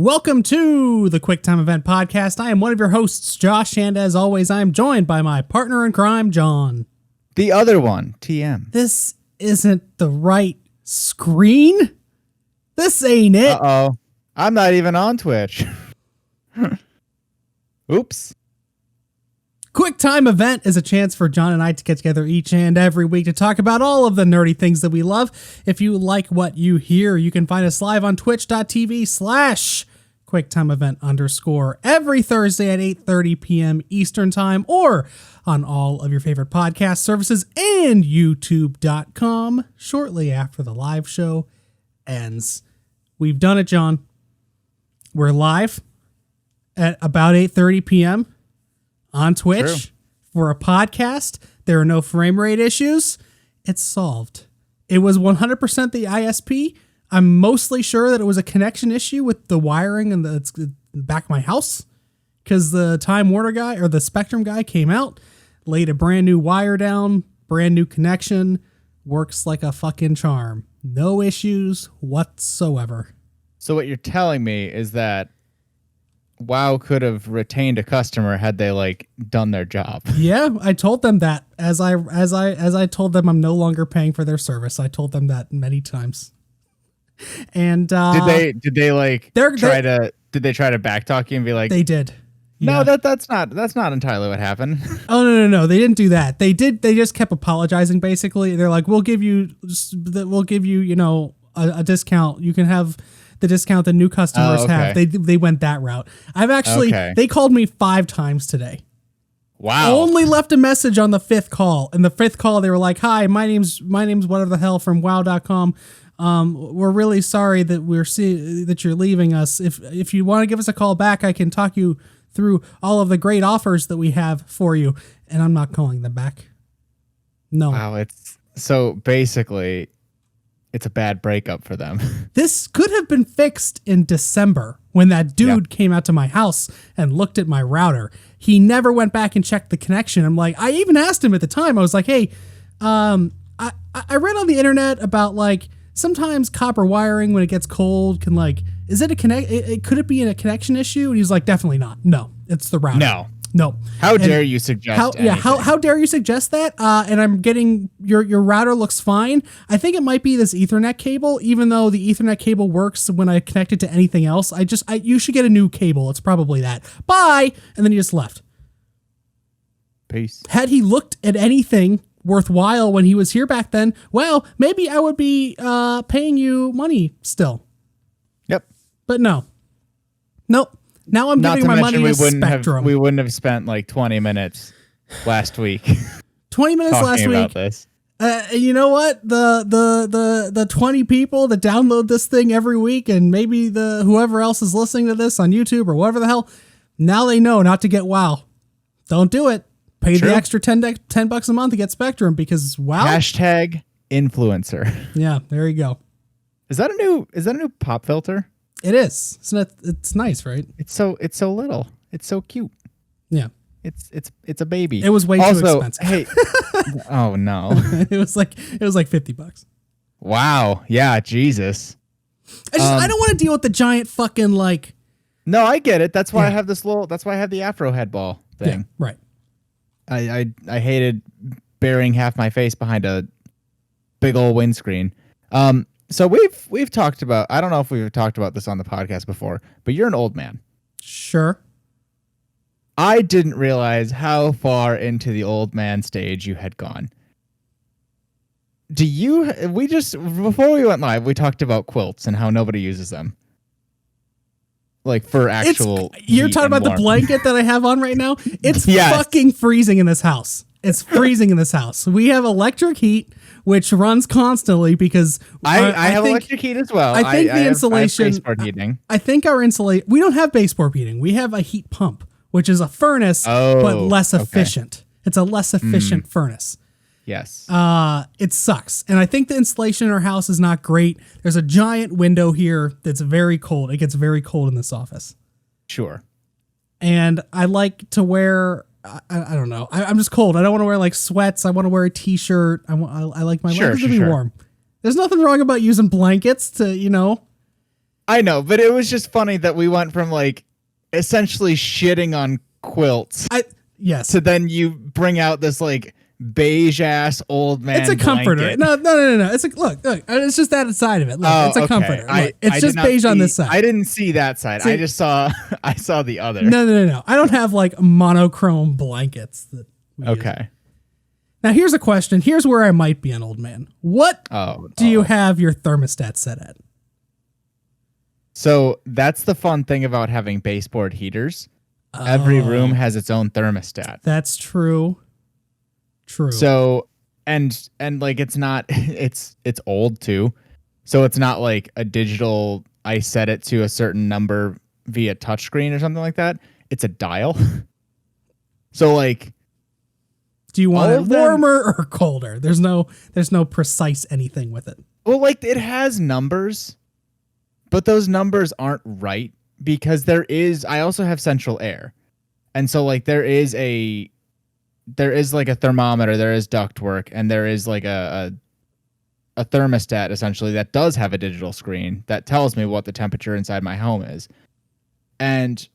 Welcome to the Quick Time Event Podcast. I am one of your hosts, Josh, and as always, I am joined by my partner in crime, John. The other one, TM. This isn't the right screen. This ain't it. Uh-oh. I'm not even on Twitch. Oops. Quick Time Event is a chance for John and I to get together each and every week to talk about all of the nerdy things that we love. If you like what you hear, you can find us live on twitch.tv/QuickTimeEvent_ every Thursday at 8:30 p.m. Eastern Time, or on all of your favorite podcast services and YouTube.com shortly after the live show ends. We've done it, John. We're live at about 8:30 p.m. on Twitch for a podcast. There are no frame rate issues. It's solved. It was 100% the ISP. I'm mostly sure that it was a connection issue with the wiring in the back of my house, because the Time Warner guy or the Spectrum guy came out, laid a brand new wire down, brand new connection, works like a fucking charm. No issues whatsoever. So what you're telling me is that WoW could have retained a customer had they done their job. Yeah, I told them that as I told them I'm no longer paying for their service. I told them that many times. And did they try to backtalk you and be like, they did. No, yeah. that's not entirely what happened. Oh no, they didn't do that. They just kept apologizing. Basically, they're like, we'll give you a discount. You can have the discount that new customers have. They went that route. They called me 5 times today. Wow. Only left a message on the 5th call. And the 5th call, they were like, hi, my name's whatever the hell from wow.com. We're really sorry that that you're leaving us. If you want to give us a call back, I can talk you through all of the great offers that we have for you. And I'm not calling them back. No. Wow. So basically, it's a bad breakup for them. This could have been fixed in December when that dude came out to my house and looked at my router. He never went back and checked the connection. I'm like, I even asked him at the time. I was like, hey, I read on the internet about sometimes copper wiring when it gets cold can is it could it be in a connection issue? And he's like, definitely not. No, it's the router. No. How dare you suggest how dare you suggest that? And I'm getting your router looks fine. I think it might be this Ethernet cable, even though the Ethernet cable works when I connect it to anything else. You should get a new cable. It's probably that. Bye. And then he just left. Peace. Had he looked at anything worthwhile when he was here back then, well, maybe I would be paying you money still. Yep. But no. Nope. Now I'm giving my money to Spectrum. We wouldn't have spent 20 minutes last week. 20 minutes last week. About this. You know what? The 20 people that download this thing every week, and maybe whoever else is listening to this on YouTube or whatever the hell, now they know not to get WoW. Don't do it. Pay the extra $10 a month to get Spectrum, because WoW. #influencer. Yeah, there you go. Is that a new pop filter? It is. It's nice, right? It's so little. It's so cute. Yeah. It's a baby. It was way too expensive. Hey. Oh no. It was like $50. Wow. Yeah. Jesus. I don't want to deal with the giant fucking No, I get it. That's why I have That's why I have the Afro head ball thing. Yeah, right. I hated burying half my face behind a big old windscreen. So we've talked about, I don't know if we've talked about this on the podcast before, but you're an old man. Sure. I didn't realize how far into the old man stage you had gone. Before we went live, we talked about quilts and how nobody uses them. For actual you're talking about the blanket that I have on right now? It's fucking freezing in this house. It's freezing in this house. We have electric heat, which runs constantly because I have electric heat as well. I think the insulation. I have baseboard heating. I think our insulation. We don't have baseboard heating. We have a heat pump, which is a furnace, but less efficient. It's a less efficient furnace. Yes. It sucks. And I think the insulation in our house is not great. There's a giant window here that's very cold. It gets very cold in this office. Sure. And I like to wear, I don't know. I'm just cold. I don't want to wear sweats. I want to wear a t-shirt. I like my legs to be warm. There's nothing wrong about using blankets to, I know, but it was just funny that we went from like essentially shitting on quilts Yes. to then you bring out this like beige ass old man. It's a comforter. blanket. No. It's look. It's just that side of it. Look, it's a comforter. Look, it's just beige on this side. I didn't see that side. I just saw the other. No. I don't have like monochrome blankets that we use. Now here's a question. Here's where I might be an old man. What do you have your thermostat set at? So that's the fun thing about having baseboard heaters. Every room has its own thermostat. That's true. So and like it's not it's old too. So it's not like a digital I set it to a certain number via touchscreen or something like that. It's a dial. So like do you want it warmer or colder? There's no precise anything with it. Well, like it has numbers, but those numbers aren't right because I also have central air. And so like there is like a thermometer, there is ductwork, and there is like a thermostat essentially that does have a digital screen that tells me what the temperature inside my home is. And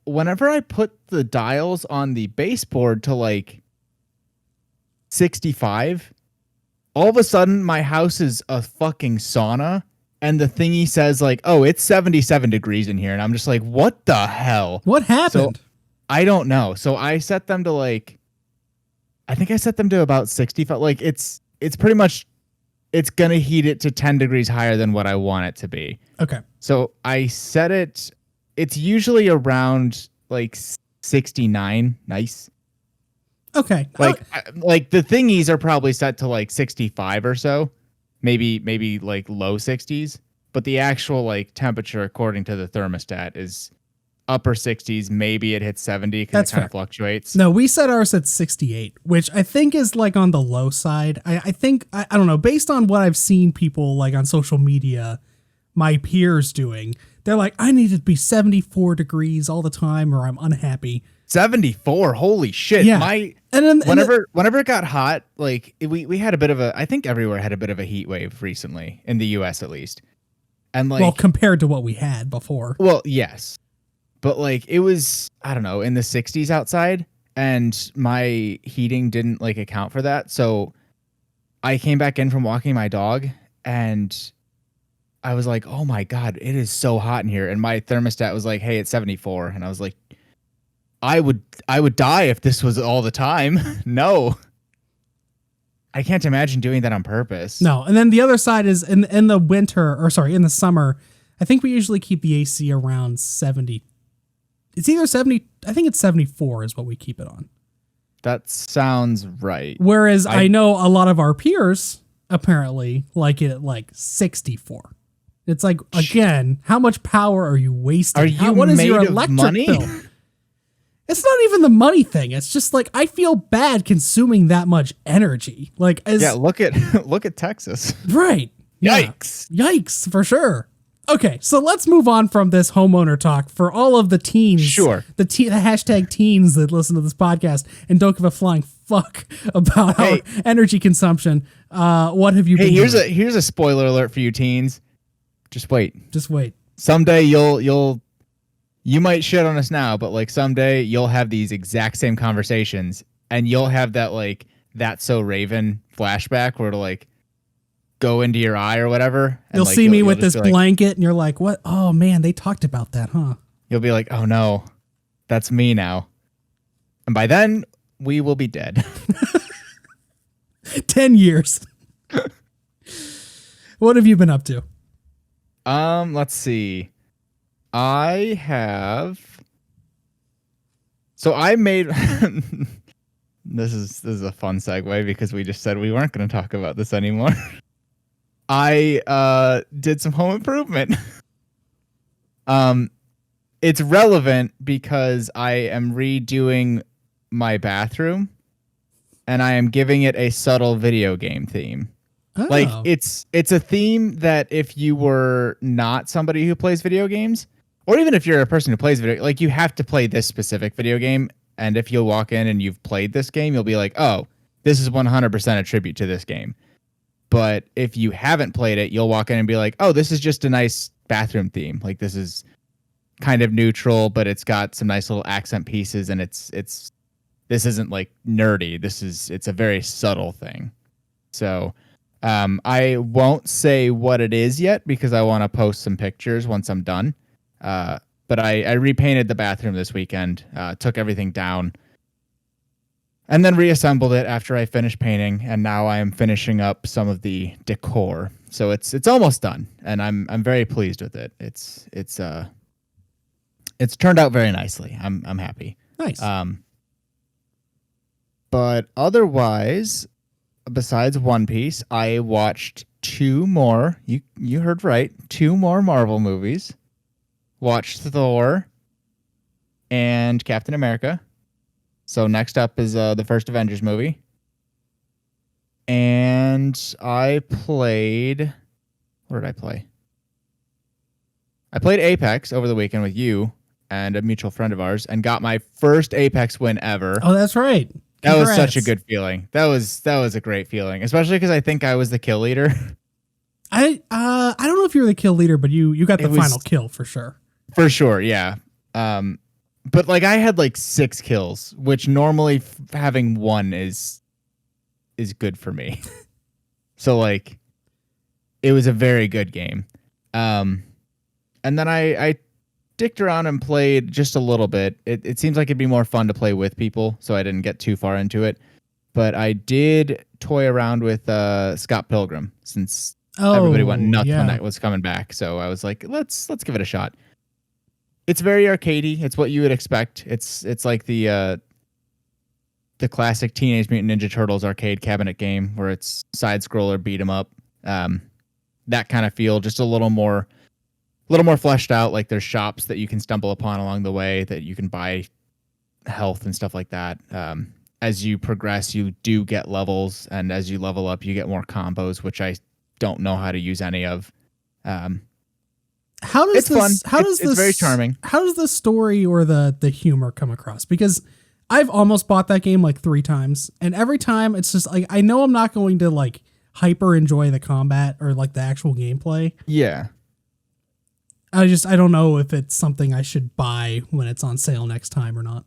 whenever I put the dials on the baseboard to like 65, all of a sudden my house is a fucking sauna, and the thingy says like, oh, it's 77 degrees in here. And I'm just like, what the hell? What happened? So, I don't know. So I set them to like, I think I set them to about 65. Like it's pretty much, it's going to heat it to 10 degrees higher than what I want it to be. Okay. So I set it, it's usually around like 69. Nice. Okay. Like the thingies are probably set to like 65 or so, maybe like low 60s, but the actual like temperature according to the thermostat is upper 60s. Maybe it hits 70 because it kind of fluctuates. No, we set ours at 68, which I think is like on the low side. I think, I don't know, based on what I've seen people like on social media, my peers doing, they're like, I need it to be 74 degrees all the time or I'm unhappy. 74, holy shit. Yeah. Whenever it got hot, like we had a bit of I think everywhere had a bit of a heat wave recently, in the US at least. And like, well, compared to what we had before. Well, yes. But like it was, I don't know, in the 60s outside, and my heating didn't like account for that. So I came back in from walking my dog and I was like, oh my God, it is so hot in here. And my thermostat was like, hey, it's 74. And I was like, I would die if this was all the time. No. I can't imagine doing that on purpose. No. And then the other side is in the summer, I think we usually keep the AC around 70. It's either 70, I think it's 74 is what we keep it on. That sounds right. Whereas I know a lot of our peers apparently like it at like 64. It's like, again, how much power are you wasting? What is your electric bill? It's not even the money thing. It's just like, I feel bad consuming that much energy. Like, look at Texas. Right. Yikes. Yeah. Yikes, for sure. Okay, so let's move on from this homeowner talk for all of the teens. Sure. The hashtag teens that listen to this podcast and don't give a flying fuck about our energy consumption. What have you been doing? Here's a spoiler alert for you teens. Just wait. Someday you might shit on us now, but like someday you'll have these exact same conversations and you'll have that like That's So Raven flashback where it'll like go into your eye or whatever. And you'll see me with this blanket and you're like, what? Oh man, they talked about that, huh? You'll be like, oh no, that's me now. And by then we will be dead. 10 years. What have you been up to? Let's see. I made this is a fun segue because we just said we weren't going to talk about this anymore. I did some home improvement. It's relevant because I am redoing my bathroom and I am giving it a subtle video game theme. Oh. Like it's a theme that if you were not somebody who plays video games, or even if you're a person who plays video, like you have to play this specific video game. And if you'll walk in and you've played this game, you'll be like, oh, this is 100% a tribute to this game. But if you haven't played it, you'll walk in and be like, oh, this is just a nice bathroom theme. Like this is kind of neutral, but it's got some nice little accent pieces, and this isn't like nerdy. It's a very subtle thing. So I won't say what it is yet because I want to post some pictures once I'm done. But I repainted the bathroom this weekend, took everything down, and then reassembled it after I finished painting. And now I am finishing up some of the decor. So it's almost done, and I'm very pleased with it. It's turned out very nicely. I'm happy. Nice. But otherwise, besides One Piece, I watched two more. You heard right. Two more Marvel movies. Watched Thor and Captain America. So next up is the first Avengers movie. And I played... What did I play? I played Apex over the weekend with you and a mutual friend of ours and got my first Apex win ever. Oh, that's right. That was such a good feeling. That was a great feeling, especially because I think I was the kill leader. I don't know if you were the kill leader, but you got the final kill for sure. For sure, yeah. But like I had like 6 kills, which normally having 1 is good for me. So like it was a very good game. And then I dicked around and played just a little bit. It seems like it'd be more fun to play with people, so I didn't get too far into it. But I did toy around with Scott Pilgrim since everybody went nuts when that was coming back. So I was like, let's give it a shot. It's very arcadey. It's what you would expect. It's like the classic Teenage Mutant Ninja Turtles arcade cabinet game where it's side scroller beat 'em up. That kind of feel, just a little more fleshed out. Like there's shops that you can stumble upon along the way that you can buy health and stuff like that. As you progress, you do get levels, and as you level up, you get more combos, which I don't know how to use any of. It's very charming. How does the story or the humor come across? Because I've almost bought that game like 3 times, and every time it's just like, I know I'm not going to like hyper enjoy the combat or like the actual gameplay. Yeah. I don't know if it's something I should buy when it's on sale next time or not.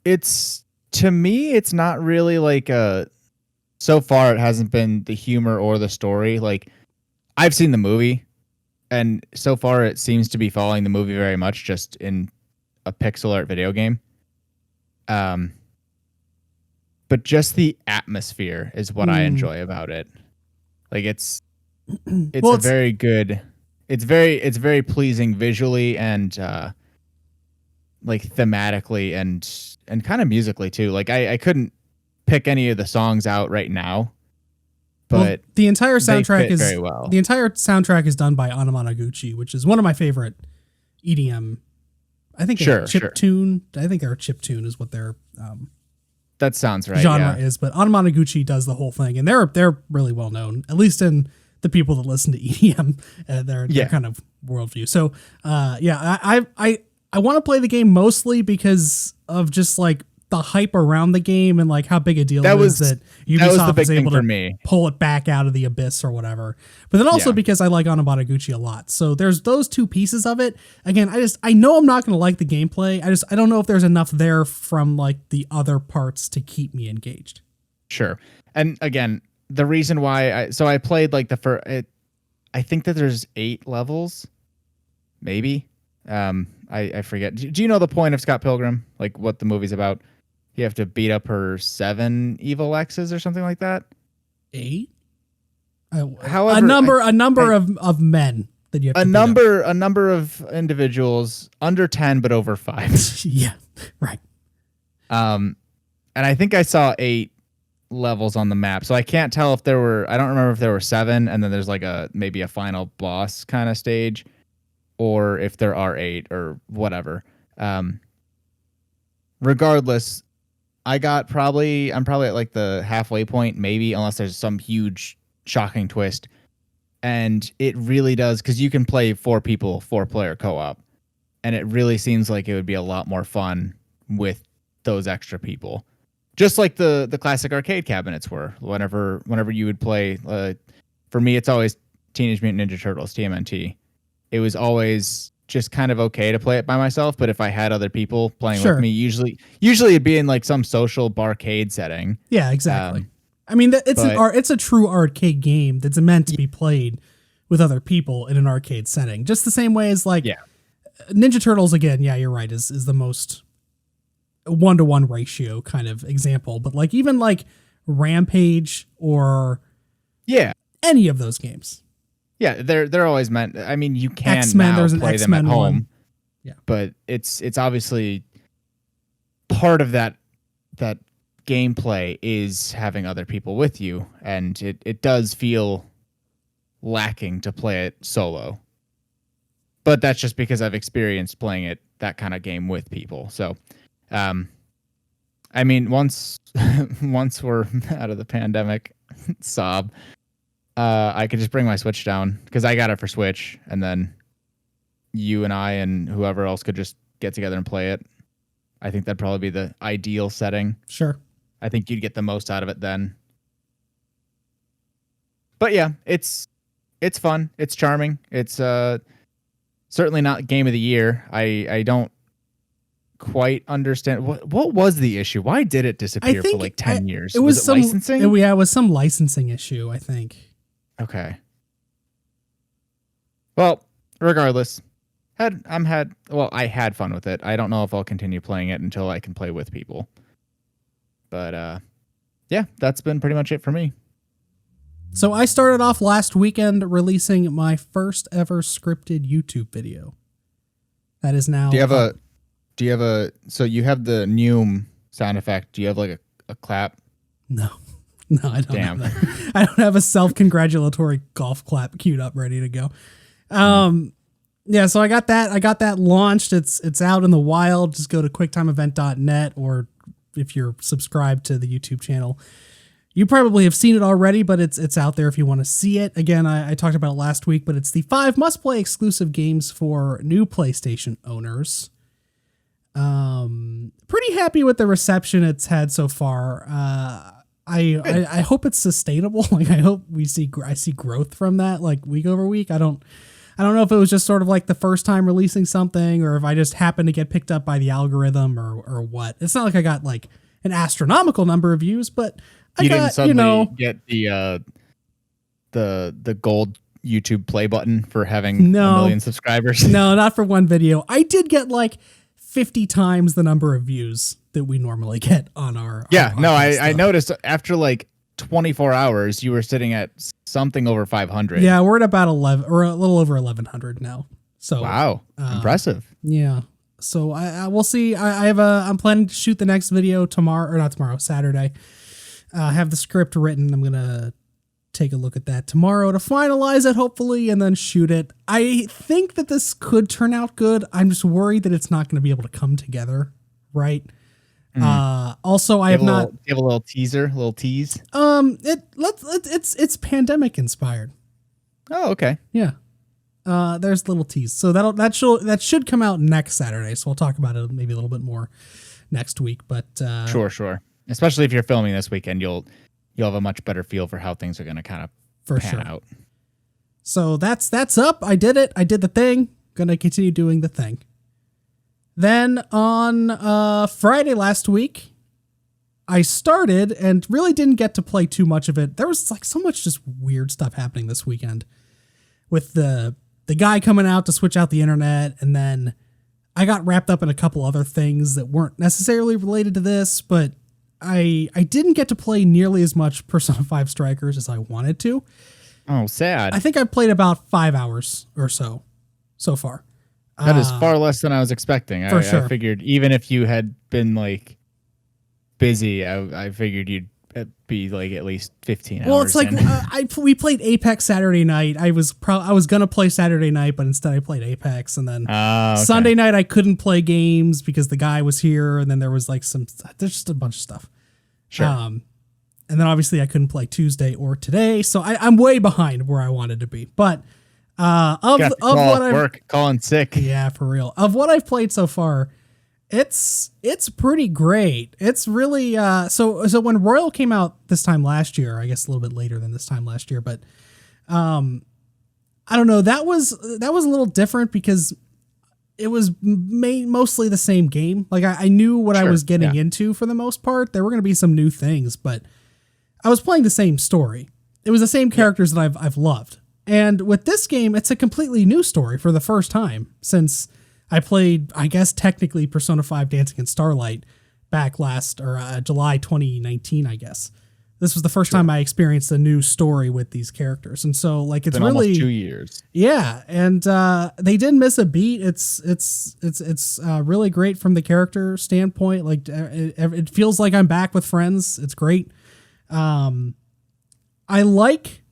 To me, it's not really like so far it hasn't been the humor or the story. Like I've seen the movie, and so far it seems to be following the movie very much, just in a pixel art video game. But just the atmosphere is what I enjoy about it. Like it's very good. It's very pleasing visually and like thematically and kind of musically too. Like I couldn't pick any of the songs out right now, but the entire soundtrack is very well. The entire soundtrack is done by Anamanaguchi, which is one of my favorite EDM. I think they're chiptune. I think they're chiptune is what their that sounds right. Genre is, but Anamanaguchi does the whole thing, and they're really well known, at least in the people that listen to EDM, their kind of worldview. So, I want to play the game mostly because of just like the hype around the game and like how big a deal it is that Ubisoft is able to pull it back out of the abyss or whatever. But then also because I like Anamanaguchi a lot. So there's those two pieces of it. Again, I know I'm not going to like the gameplay. I don't know if there's enough there from like the other parts to keep me engaged. Sure. And again, the reason why I played like the first, I think that there's 8 levels, maybe. I forget. Do you know the point of Scott Pilgrim? Like what the movie's about? You have to beat up her 7 evil exes or something like that. 8? However, a number of men that you have to a number of individuals under 10 but over 5. Yeah, right. And I think I saw 8 levels on the map, so I can't tell if there were. I don't remember if there were 7, and then there's like maybe a final boss kind of stage, or if there are 8 or whatever. Regardless, I'm probably at like the halfway point, maybe, unless there's some huge shocking twist. And it really does, because you can play 4 people, 4-player co-op, and it really seems like it would be a lot more fun with those extra people. Just like the classic arcade cabinets were. Whenever you would play, for me, it's always Teenage Mutant Ninja Turtles, TMNT. it was always just kind of okay to play it by myself. But if I had other people playing Sure. with me, usually it'd be in like some social barcade setting. Yeah, exactly. I mean, it's a true arcade game that's meant to be played with other people in an arcade setting. Just the same way as like Ninja Turtles, again, yeah, you're right, is the most 1-to-1 ratio kind of example. But like even like Rampage or any of those games. Yeah, they're always meant. I mean, you can X-Men, there's an play X-Men them at home. one. Yeah. But it's obviously part of that gameplay is having other people with you, and it does feel lacking to play it solo. But that's just because I've experienced playing that kind of game with people. So, I mean, once we're out of the pandemic, sob, I could just bring my Switch down because I got it for Switch, and then you and I and whoever else could just get together and play it. I think that'd probably be the ideal setting. Sure. I think you'd get the most out of it then. But yeah, it's fun. It's charming. It's certainly not game of the year. I don't quite understand what was the issue. Why did it disappear for like 10 years? Was it licensing? It was some licensing issue, I think. Okay. Well, regardless, I had fun with it. I don't know if I'll continue playing it until I can play with people. But yeah, that's been pretty much it for me. So I started off last weekend releasing my first ever scripted YouTube video. That is now. Do you have a so you have the Neum sound effect. Do you have like a clap? No, I don't. Damn. Have that. I don't have a self-congratulatory golf clap queued up ready to go. Yeah, so I got that launched. It's out in the wild. Just go to quicktime-event.net, or if you're subscribed to the YouTube channel, you probably have seen it already, but it's out there if you want to see it. Again, I talked about it last week, but it's the 5 must-play exclusive games for new PlayStation owners. Pretty happy with the reception it's had so far. I hope it's sustainable. Like I hope I see growth from that, like week over week. I don't know if it was just sort of like the first time releasing something, or if I just happened to get picked up by the algorithm or what. It's not like I got like an astronomical number of views, but I didn't suddenly get the gold YouTube play button for having a million subscribers. No, not for one video. I did get like 50 times the number of views that we normally get on our. I noticed after like 24 hours, you were sitting at something over 500. Yeah, we're at about 11 or a little over 1,100 now. So wow, impressive. Yeah. So I will see. I'm planning to shoot the next video Saturday. I have the script written. I'm gonna take a look at that tomorrow to finalize it, hopefully, and then shoot it. I think that this could turn out good. I'm just worried that it's not going to be able to come together right. Also, I have not give a little teaser, a little tease. It's pandemic inspired. Oh, okay. Yeah. There's a little tease. So that should come out next Saturday. So we'll talk about it maybe a little bit more next week. But sure. Especially if you're filming this weekend, you'll have a much better feel for how things are going to kind of pan out. So that's up. I did it. I did the thing. Gonna continue doing the thing. Then on Friday last week, I started and really didn't get to play too much of it. There was like so much just weird stuff happening this weekend with the guy coming out to switch out the internet, and then I got wrapped up in a couple other things that weren't necessarily related to this, but I didn't get to play nearly as much Persona 5 Strikers as I wanted to. Oh, sad. I think I've played about 5 hours or so far. That is far less than I was expecting. For sure. I figured even if you had been like busy, I figured you'd be like at least 15 hours. Well, it's like we played Apex Saturday night. I was gonna play Saturday night, but instead I played Apex, and then Sunday night I couldn't play games because the guy was here, and then there was like there's just a bunch of stuff. Sure. And then obviously I couldn't play Tuesday or today, so I'm way behind where I wanted to be. But calling sick. Yeah, for real. Of what I've played so far, it's pretty great. It's really so when Royal came out this time last year, I guess a little bit later than this time last year, but I I don't know. That was a little different because it was mostly the same game. Like I knew what I was getting into for the most part. There were going to be some new things, but I was playing the same story. It was the same characters that I've loved. And with this game, it's a completely new story for the first time since I played, I guess, technically Persona 5 Dancing in Starlight back July 2019, I guess. This was the first time I experienced a new story with these characters. And so like, it's really almost 2 years. Yeah. And, they didn't miss a beat. It's really great from the character standpoint. Like it feels like I'm back with friends. It's great. I like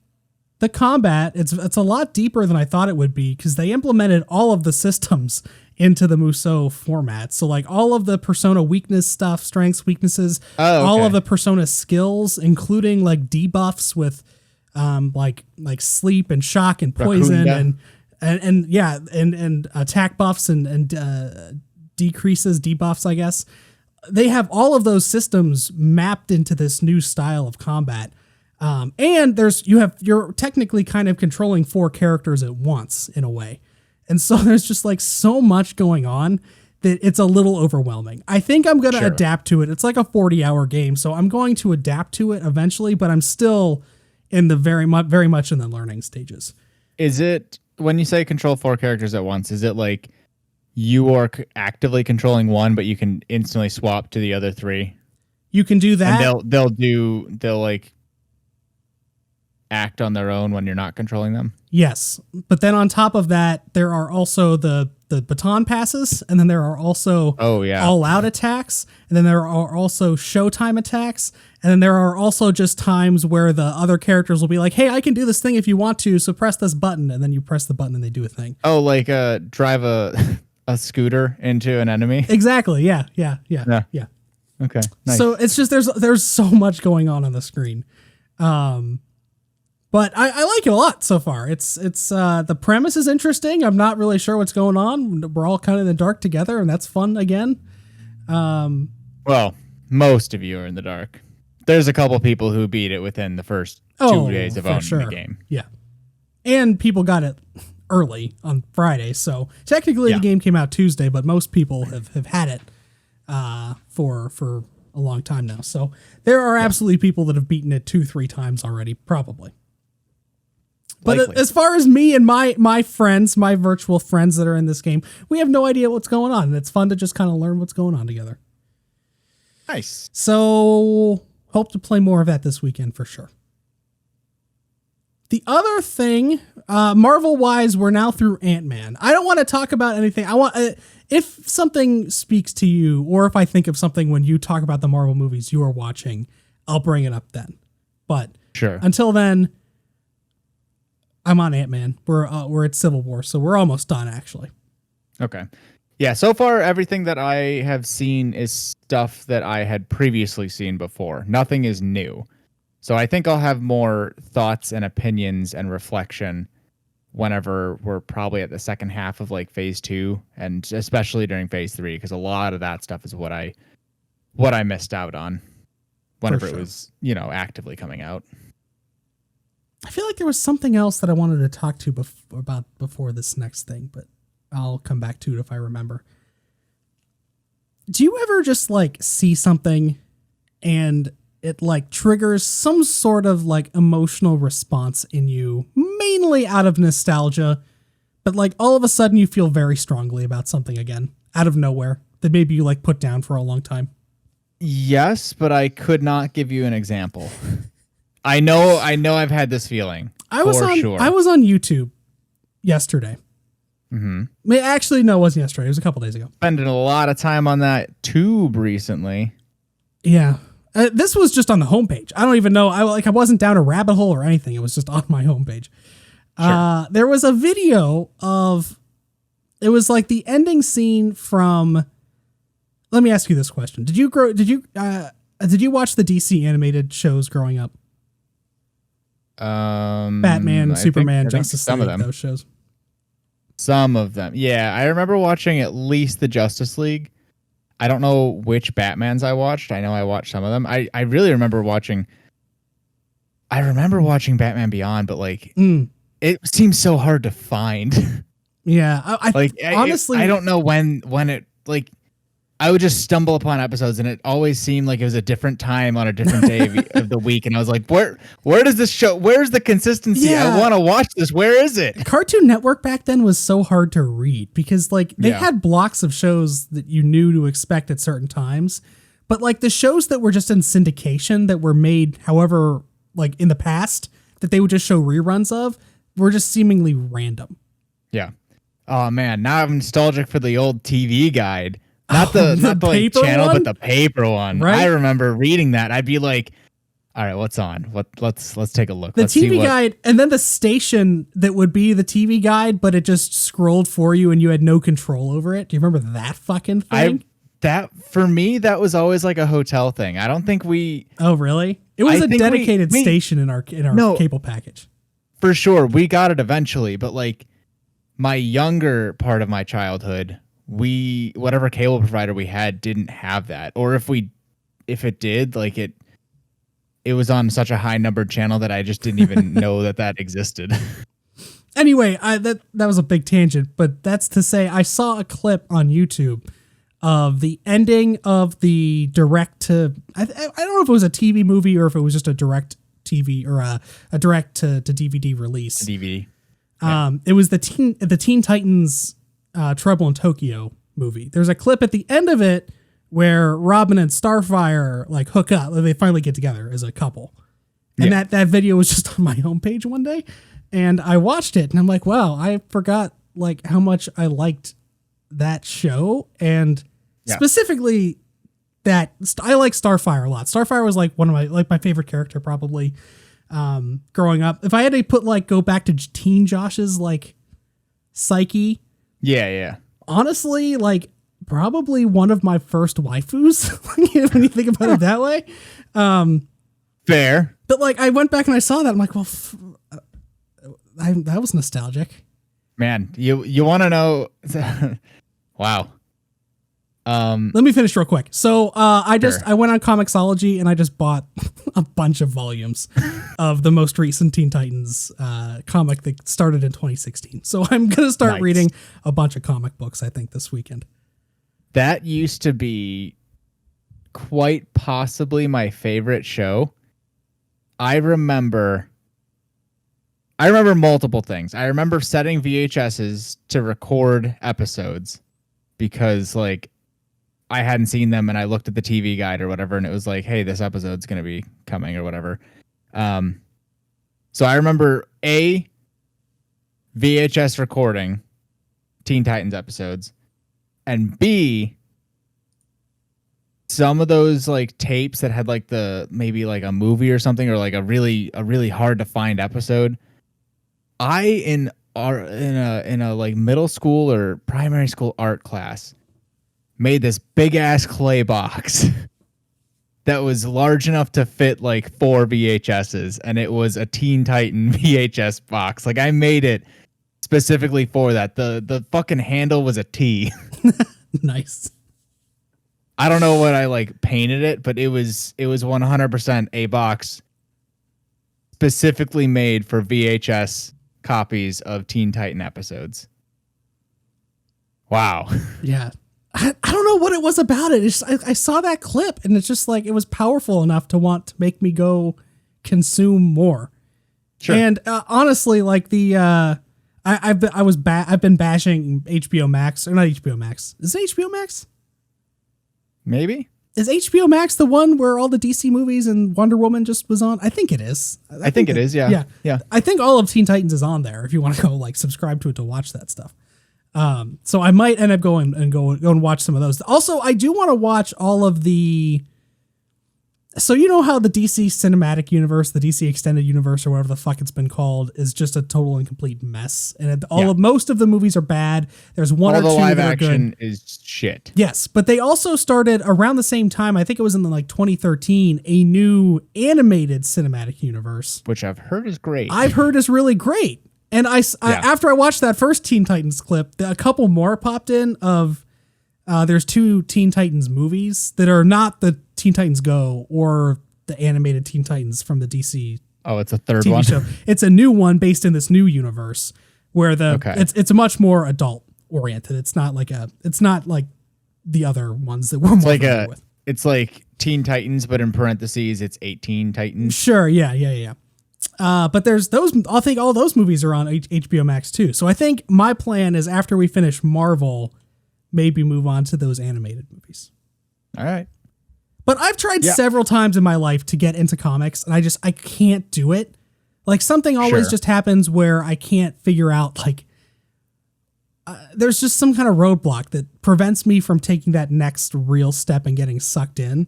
the combat. It's a lot deeper than I thought it would be because they implemented all of the systems into the Musou format. So like all of the Persona weakness stuff, strengths, weaknesses, all of the Persona skills, including like debuffs with like sleep and shock and poison and attack buffs and decreases, debuffs, I guess. They have all of those systems mapped into this new style of combat. And you're technically kind of controlling 4 characters at once in a way. And so there's just like so much going on that it's a little overwhelming. I think I'm going to adapt to it. It's like a 40-hour game, so I'm going to adapt to it eventually, but I'm still in the very much in the learning stages. Is it, when you say control 4 characters at once, is it like you are actively controlling one, but you can instantly swap to the other 3? You can do that. And they'll like act on their own when you're not controlling them? Yes. But then on top of that, there are also the baton passes, and then there are also all-out attacks, and then there are also showtime attacks, and then there are also just times where the other characters will be like, hey, I can do this thing if you want to, so press this button, and then you press the button and they do a thing. Oh, like drive a scooter into an enemy? Exactly, yeah. Okay, nice. So it's just there's so much going on the screen. But I like it a lot so far. It's the premise is interesting. I'm not really sure what's going on. We're all kind of in the dark together, and that's fun again. Well, most of you are in the dark. There's a couple people who beat it within the first 2 days of owning the game. Yeah, and people got it early on Friday, so technically the game came out Tuesday, but most people have had it for a long time now. So there are absolutely people that have beaten it 2-3 times already, probably. But as far as me and my friends, my virtual friends that are in this game, we have no idea what's going on. And it's fun to just kind of learn what's going on together. Nice. So hope to play more of that this weekend for sure. The other thing, Marvel-wise, we're now through Ant-Man. I don't want to talk about anything. I want if something speaks to you, or if I think of something when you talk about the Marvel movies you are watching, I'll bring it up then. But until then, I'm on Ant-Man. We're at Civil War, so we're almost done, actually. Okay. Yeah, so far, everything that I have seen is stuff that I had previously seen before. Nothing is new. So I think I'll have more thoughts and opinions and reflection whenever we're probably at the second half of like phase 2, and especially during phase 3, because a lot of that stuff is what I missed out on whenever it was, actively coming out. I feel like there was something else that I wanted to talk to before this next thing, but I'll come back to it if I remember. Do you ever just like see something and it like triggers some sort of like emotional response in you, mainly out of nostalgia, but like all of a sudden you feel very strongly about something again out of nowhere that maybe you like put down for a long time? Yes, but I could not give you an example. I know I've had this feeling. I was on YouTube yesterday. Mm-hmm. Actually, no, it wasn't yesterday. It was a couple days ago. Spending a lot of time on that tube recently. Yeah. This was just on the homepage. I don't even know. I wasn't down a rabbit hole or anything. It was just on my homepage. Sure. There was a video of, it was like the ending scene from, let me ask you this question. Did you watch the DC animated shows growing up? Batman, Superman, Justice League, those shows. Some of them. Yeah, I remember watching at least the Justice League. I don't know which Batmans I watched. I know I watched some of them. I really remember watching Batman Beyond, but like it seems so hard to find. Yeah, honestly, I don't know when it like. I would just stumble upon episodes, and it always seemed like it was a different time on a different day of the week. And I was like, where does this show? Where's the consistency? Yeah. I want to watch this. Where is it? Cartoon Network back then was so hard to read because like they had blocks of shows that you knew to expect at certain times. But like the shows that were just in syndication that were made, however, like in the past that they would just show reruns of were just seemingly random. Yeah. Oh man. Now I'm nostalgic for the old TV guide. Not the like channel, one? but the paper one. Right? I remember reading that. I'd be like, all right, what's on? Let's take a look. The Let's TV guide, and then the station that would be the TV guide, but it just scrolled for you and you had no control over it. Do you remember that fucking thing? For me, that was always like a hotel thing. I don't think we. Oh, really? It was a dedicated station in our cable package. For sure, we got it eventually, but like my younger part of my childhood, whatever cable provider we had didn't have that, or if it did, like it was on such a high numbered channel that I just didn't even know that existed. Anyway, that was a big tangent, but that's to say I saw a clip on YouTube of the ending of the direct to I don't know if it was a TV movie or if it was just a direct TV or a direct to DVD release. DVD. It was the Teen Titans Trouble in Tokyo movie. There's a clip at the end of it where Robin and Starfire like hook up. They finally get together as a couple. And that video was just on my homepage one day. And I watched it and I'm like, wow, I forgot like how much I liked that show. And specifically that I like Starfire a lot. Starfire was like one of my favorite character probably growing up. If I had to go back to teen Josh's like psyche. Yeah. Honestly, like probably one of my first waifus when you think about it that way. Fair. But like I went back and I saw that. I'm like, well, that was nostalgic. Man, you want to know? Wow. Let me finish real quick. So I went on Comixology and I just bought a bunch of volumes of the most recent Teen Titans comic that started in 2016. So I'm gonna start reading a bunch of comic books, I think, this weekend. That used to be quite possibly my favorite show. I remember multiple things. I remember setting VHSs to record episodes because like I hadn't seen them and I looked at the TV guide or whatever and it was like, hey, this episode's going to be coming or whatever. So I remember A, VHS recording Teen Titans episodes, and B, some of those like tapes that had like maybe like a movie or something or like a really hard to find episode. I in a like middle school or primary school art class made this big ass clay box that was large enough to fit like 4 VHSs, and it was a Teen Titan VHS box. Like I made it specifically for that. The fucking handle was a T. Nice. I don't know what I like painted it, but it was 100% a box specifically made for VHS copies of Teen Titan episodes. Wow. Yeah. I don't know what it was about it. It's just, I saw that clip and it's just like it was powerful enough to want to make me go consume more. Sure. And honestly, like I've been bashing HBO Max, or not HBO Max. Is it HBO Max? Maybe. Is HBO Max the one where all the DC movies and Wonder Woman just was on? I think it is. I think it is. Yeah. I think all of Teen Titans is on there if you want to go like subscribe to it to watch that stuff. So I might end up going and watch some of those. Also, I do want to watch all of the. So you know how the DC cinematic universe, the DC extended universe, or whatever the fuck it's been called, is just a total and complete mess, and most of the movies are bad. There's one or two live that are action good. Is shit. Yes, but they also started around the same time. I think it was in like 2013, a new animated cinematic universe, which I've heard is great. I've heard is really great. And after I watched that first Teen Titans clip, a couple more popped in of. There's 2 Teen Titans movies that are not the Teen Titans Go or the animated Teen Titans from the DC Oh, it's a third TV one. show. It's a new one based in this new universe where Okay. it's much more adult oriented. It's not like the other ones that we're more familiar with. It's like Teen Titans, but in parentheses, it's 18 Titans. Sure, yeah. But there's those. I think all those movies are on HBO Max too. So I think my plan is after we finish Marvel, maybe move on to those animated movies. All right. But I've tried several times in my life to get into comics, and I can't do it. Like something always just happens where I can't figure out there's just some kind of roadblock that prevents me from taking that next real step and getting sucked in.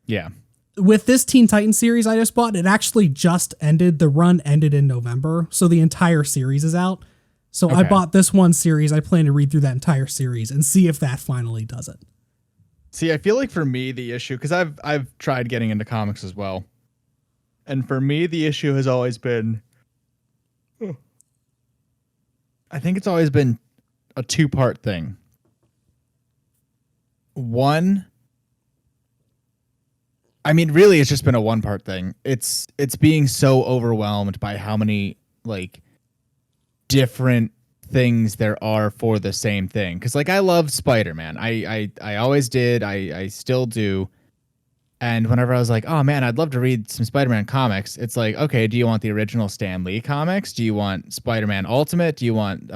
Yeah. With this Teen Titans series I just bought, it actually just ended. The run ended in November, so the entire series is out. So I bought this one series. I plan to read through that entire series and see if that finally does it. See, I feel like for me, the issue, because I've tried getting into comics as well. And for me, the issue has always been, I think it's always been a two-part thing. One, I mean, really, it's just been a one-part thing. It's being so overwhelmed by how many different things there are for the same thing. Because I love Spider-Man. I always did. I still do. And whenever I was like, oh man, I'd love to read some Spider-Man comics, it's like, okay, do you want the original Stan Lee comics? Do you want Spider-Man Ultimate? Do you want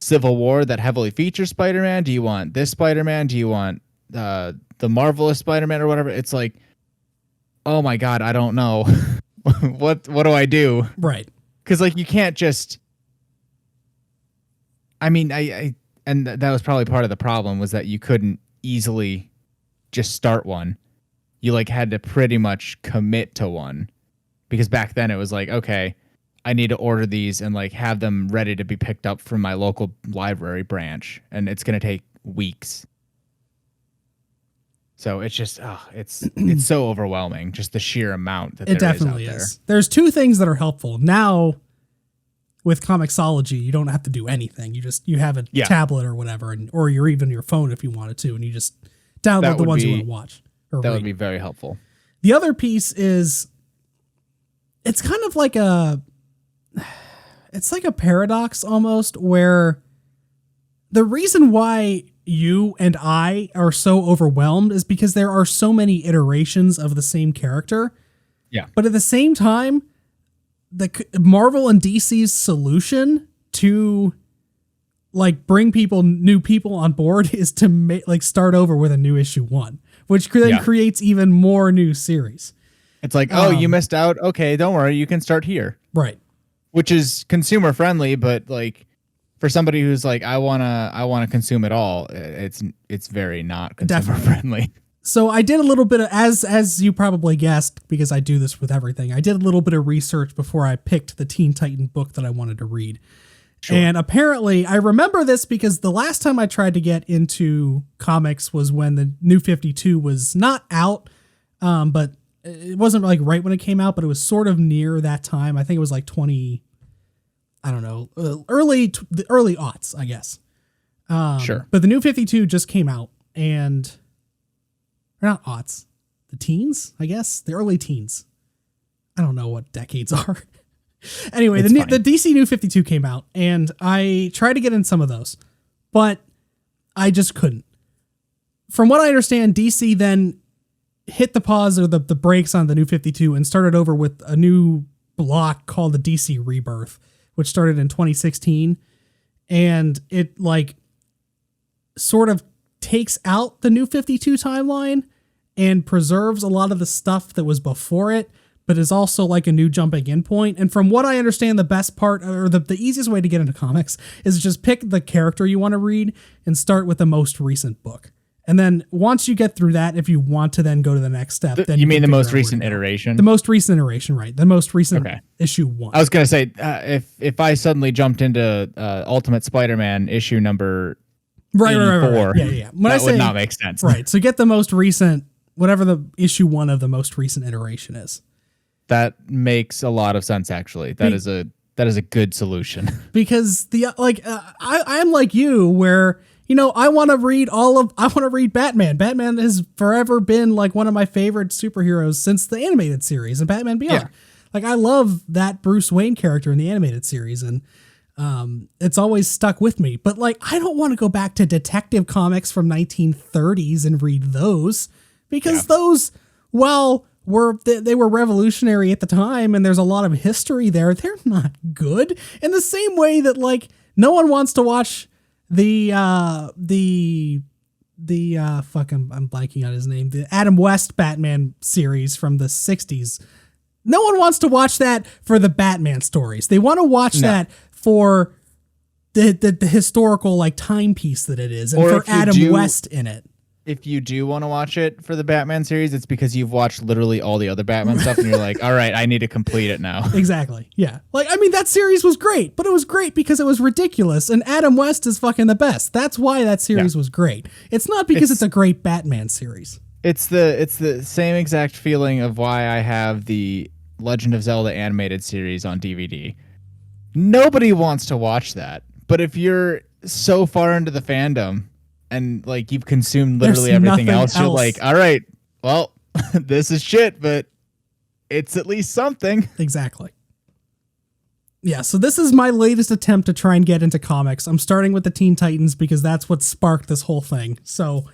Civil War that heavily features Spider-Man? Do you want this Spider-Man? Do you want the Marvelous Spider-Man or whatever? It's like, oh my God, I don't know. What do I do? Right. Because you can't just, I mean, and that was probably part of the problem, was that you couldn't easily just start one. You had to pretty much commit to one, because back then it was like, okay, I need to order these and have them ready to be picked up from my local library branch, and it's going to take weeks. So it's just, it's so overwhelming, just the sheer amount that it definitely is. There's two things that are helpful now. With Comixology, you don't have to do anything. You have a tablet or whatever, or even your phone if you wanted to, and you just download the ones you want to watch. That would be very helpful. The other piece is, it's kind of like a paradox almost, where the reason why you and I are so overwhelmed is because there are so many iterations of the same character. Yeah. But at the same time, the Marvel and DC's solution to bring new people on board is to start over with a new issue 1, which then creates even more new series. It's like, oh, you missed out. Okay, don't worry, you can start here. Right. Which is consumer friendly, but for somebody who's I wanna consume it all, it's very not consumer friendly. So I did a little bit of, as you probably guessed, because I do this with everything, I did a little bit of research before I picked the Teen Titan book that I wanted to read. Sure. And apparently, I remember this because the last time I tried to get into comics was when the New 52 was not out, but it wasn't right when it came out, but it was sort of near that time. I think it was 20, I don't know, the early aughts, I guess. Sure. But the New 52 just came out, and... Or not aughts, the teens, I guess, the early teens. I don't know what decades are. Anyway, the DC New 52 came out, and I tried to get in some of those, but I just couldn't. From what I understand, DC then hit the pause or the brakes on the New 52 and started over with a new block called the DC Rebirth, which started in 2016, and it sort of takes out the New 52 timeline and preserves a lot of the stuff that was before it, but is also a new jumping in point. And from what I understand, the best part, or the easiest way to get into comics, is just pick the character you want to read and start with the most recent book. And then once you get through that, if you want to then go to the next step, then you mean the most recent iteration? The most recent iteration, right? The most recent issue 1. I was gonna say, if I suddenly jumped into Ultimate Spider-Man issue number Right. Yeah. That would not make sense. Right. So get the most recent, whatever the issue 1 of the most recent iteration is. That makes a lot of sense, actually. That is a good solution. Because I'm like you, where I want to read Batman. Batman has forever been one of my favorite superheroes since the animated series and Batman Beyond. Like, I love that Bruce Wayne character in the animated series, and it's always stuck with me. But like, I don't want to go back to Detective Comics from 1930s and read those, because those, well, they were revolutionary at the time, and there's a lot of history there. They're not good. In the same way that, like, no one wants to watch the fucking, I'm blanking on his name, the Adam West Batman series from the 60s. No one wants to watch that for the Batman stories. They want to watch that for the historical, like, timepiece that it is, and or for Adam West in it. If you do want to watch it for the Batman series, it's because you've watched literally all the other Batman stuff, and you're like, all right, I need to complete it now. Exactly. Yeah. Like, I mean, that series was great, but it was great because it was ridiculous, and Adam West is fucking the best. That's why that series was great. It's not because it's a great Batman series. It's the same exact feeling of why I have the Legend of Zelda animated series on DVD. Nobody wants to watch that, but if you're so far into the fandom and like you've consumed literally everything else, you're like, all right, well, this is shit, but it's at least something. Exactly. Yeah, so this is my latest attempt to try and get into comics. I'm starting with the Teen Titans because that's what sparked this whole thing. So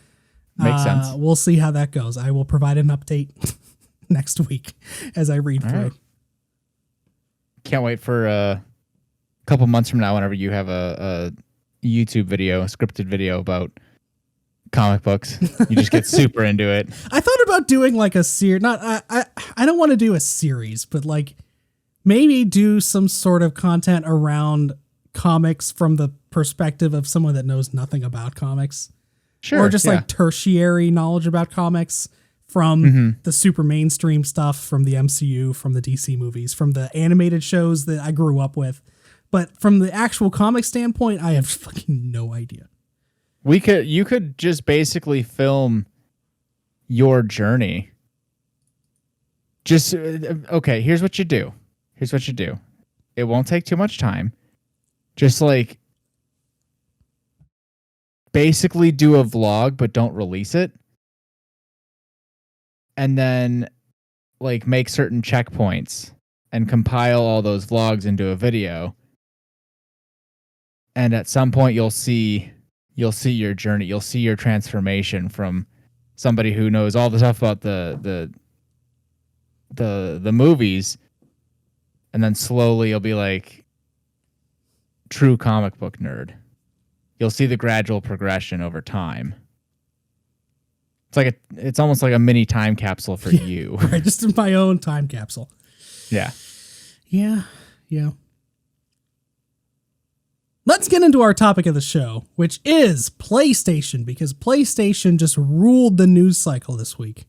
makes sense. We'll see how that goes. I will provide an update next week as I read through. Right. Can't wait for a couple months from now whenever you have a YouTube video, a scripted video about comic books. You just get super into it. I thought about doing like a series. I don't want to do a series, but like maybe do some sort of content around comics from the perspective of someone that knows nothing about comics. Sure. Or just like tertiary knowledge about comics from the super mainstream stuff, from the MCU, from the DC movies, from the animated shows that I grew up with. But from the actual comic standpoint, I have fucking no idea. You could just basically film your journey. Just, okay, here's what you do. It won't take too much time. Just like basically do a vlog, but don't release it. And then like make certain checkpoints and compile all those vlogs into a video. And at some point you'll see your journey. You'll see your transformation from somebody who knows all the stuff about the movies, and then slowly you'll be like true comic book nerd. You'll see the gradual progression over time. It's almost like a mini time capsule for you. Right, just in my own time capsule. Yeah. Yeah. Let's get into our topic of the show, which is PlayStation, because PlayStation just ruled the news cycle this week.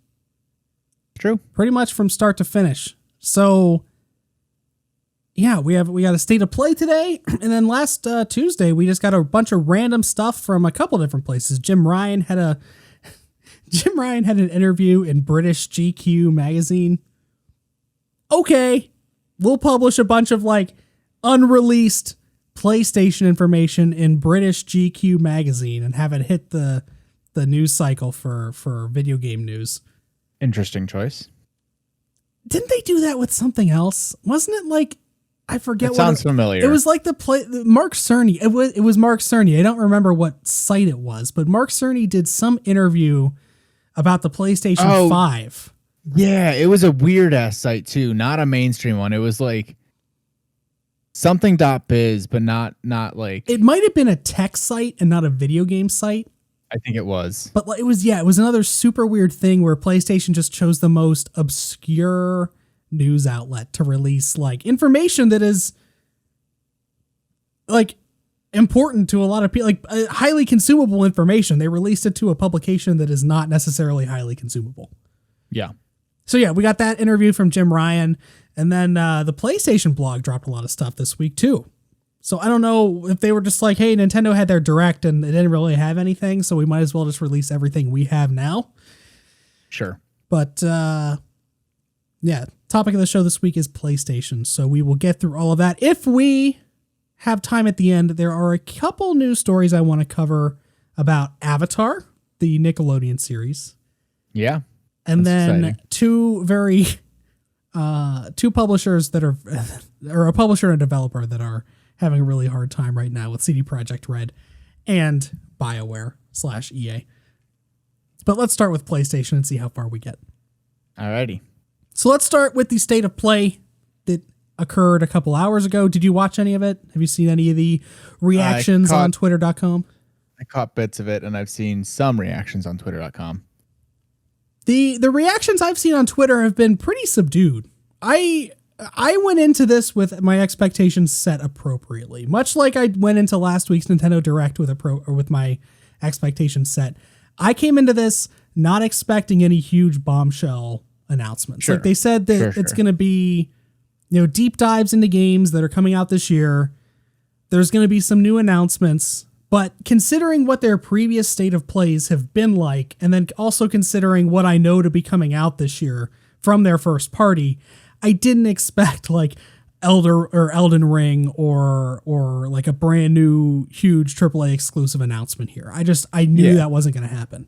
True. Pretty much from start to finish. So, yeah, we got a state of play today, and then last Tuesday we just got a bunch of random stuff from a couple different places. Jim Ryan had an interview in British GQ magazine. Okay, we'll publish a bunch of like unreleased PlayStation information in British GQ magazine and have it hit the news cycle for video game news. Interesting choice. Didn't they do that with something else? Wasn't it like, I forget what sounds familiar. It was like the Mark Cerny. It was Mark Cerny. I don't remember what site it was, but Mark Cerny did some interview about the PlayStation 5. Yeah, it was a weird ass site too, not a mainstream one. It was like something.biz, but not like, it might have been a tech site and not a video game site. I think it was. But it was another super weird thing where PlayStation just chose the most obscure news outlet to release like information that is like important to a lot of people, like highly consumable information. They released it to a publication that is not necessarily highly consumable. Yeah. So yeah, we got that interview from Jim Ryan, and then the PlayStation blog dropped a lot of stuff this week too. So I don't know if they were just like, hey, Nintendo had their Direct and they didn't really have anything, so we might as well just release everything we have now. Sure. But yeah, topic of the show this week is PlayStation, so we will get through all of that. If we have time at the end, there are a couple news stories I want to cover about Avatar, the Nickelodeon series. Yeah. And then exciting. two very two publishers that are, or a publisher and a developer that are having a really hard time right now with CD Projekt Red and BioWare/EA. But let's start with PlayStation and see how far we get. Alrighty. So let's start with the state of play that occurred a couple hours ago. Did you watch any of it? Have you seen any of the reactions on Twitter.com? I caught bits of it, and I've seen some reactions on Twitter.com. The reactions I've seen on Twitter have been pretty subdued. I went into this with my expectations set appropriately, much like I went into last week's Nintendo Direct with my expectations set. I came into this not expecting any huge bombshell announcements. Sure. Like they said that it's going to be, deep dives into games that are coming out this year. There's going to be some new announcements, but considering what their previous state of plays have been like, and then also considering what I know to be coming out this year from their first party, I didn't expect like Elden Ring or like a brand new huge AAA exclusive announcement here. I knew that wasn't going to happen.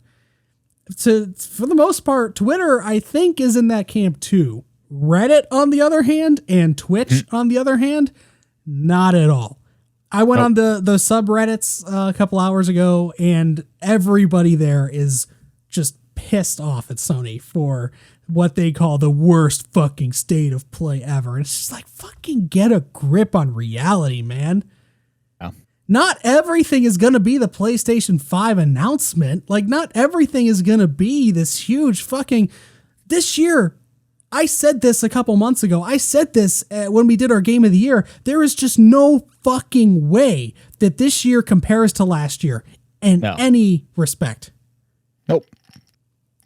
So for the most part, Twitter, I think, is in that camp too. Reddit, on the other hand, and Twitch, on the other hand, not at all. I went on the subreddits a couple hours ago, and everybody there is just pissed off at Sony for what they call the worst fucking state of play ever. And it's just like, fucking get a grip on reality, man. Oh. Not everything is going to be the PlayStation 5 announcement. Like, not everything is going to be this huge fucking... This year, I said this a couple months ago. I said this when we did our Game of the Year. There is just no fucking way that this year compares to last year in any respect. Nope.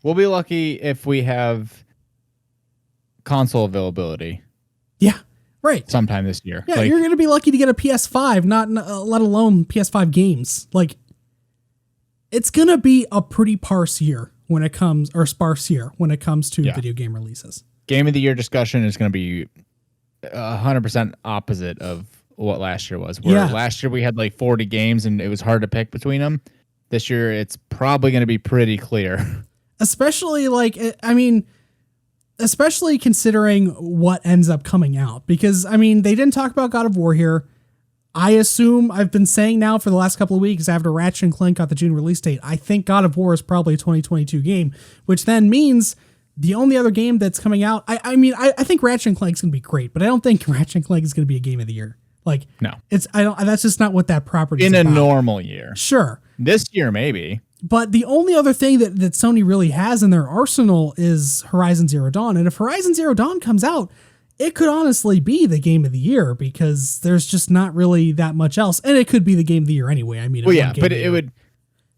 We'll be lucky if we have console availability. Yeah, right. Sometime this year. Yeah, you're going to be lucky to get a PS5, not let alone PS5 games. Like, it's going to be a pretty sparse year when it comes to video game releases. Game of the Year discussion is going to be 100% opposite of what last year was. Where last year we had like 40 games and it was hard to pick between them. This year it's probably going to be pretty clear. Especially considering what ends up coming out. Because, they didn't talk about God of War here. I assume, I've been saying now for the last couple of weeks after Ratchet & Clank got the June release date, I think God of War is probably a 2022 game, which then means the only other game that's coming out, I think Ratchet & Clank's going to be great, but I don't think Ratchet & Clank is going to be a game of the year. Like, no. That's just not what that property is in about. A normal year. Sure. This year, maybe. But the only other thing that Sony really has in their arsenal is Horizon Zero Dawn. And if Horizon Zero Dawn comes out, it could honestly be the game of the year because there's just not really that much else. And it could be the game of the year anyway. But it would...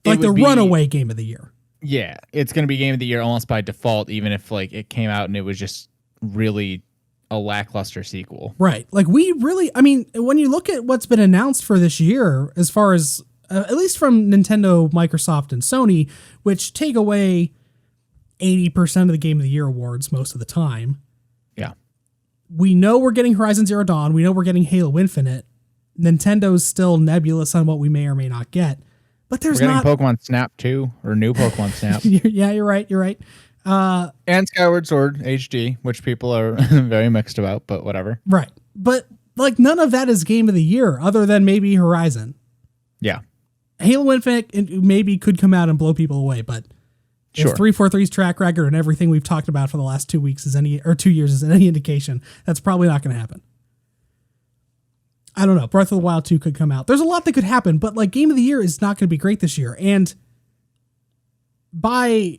Like the runaway game of the year. Yeah, it's going to be game of the year almost by default, even if like it came out and it was just really a lackluster sequel. Right. Like we really... when you look at what's been announced for this year, as far as... at least from Nintendo, Microsoft, and Sony, which take away 80% of the Game of the Year awards most of the time. Yeah. We know we're getting Horizon Zero Dawn. We know we're getting Halo Infinite. Nintendo's still nebulous on what we may or may not get. But we're getting Pokemon Snap 2, or new Pokemon Snap. Yeah, you're right. And Skyward Sword HD, which people are very mixed about, but whatever. Right. But like none of that is Game of the Year other than maybe Horizon. Yeah. Halo Infinite maybe could come out and blow people away, but if 343's track record and everything we've talked about for the last 2 weeks 2 years is any indication, that's probably not going to happen. I don't know. Breath of the Wild 2 could come out. There's a lot that could happen, but like Game of the Year is not going to be great this year. And by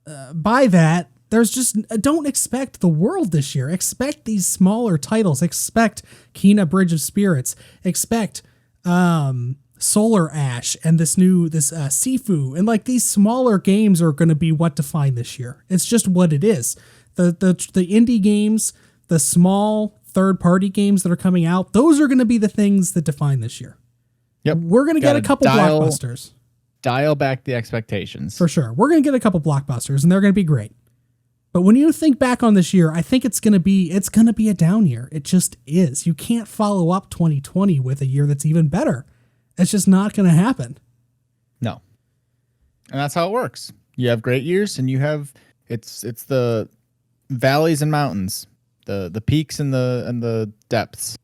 that, there's just don't expect the world this year. Expect these smaller titles. Expect Kina Bridge of Spirits. Expect Solar Ash and this Sifu, and like these smaller games are going to be what define this year. It's just what it is. The indie games, the small third-party games that are coming out, those are going to be the things that define this year. Yep. We're going to get a couple blockbusters. Dial back the expectations. For sure. We're going to get a couple blockbusters and they're going to be great. But when you think back on this year, I think it's going to be a down year. It just is. You can't follow up 2020 with a year that's even better. It's just not going to happen. No. And that's how it works. You have great years and you have it's the valleys and mountains, the peaks and the depths.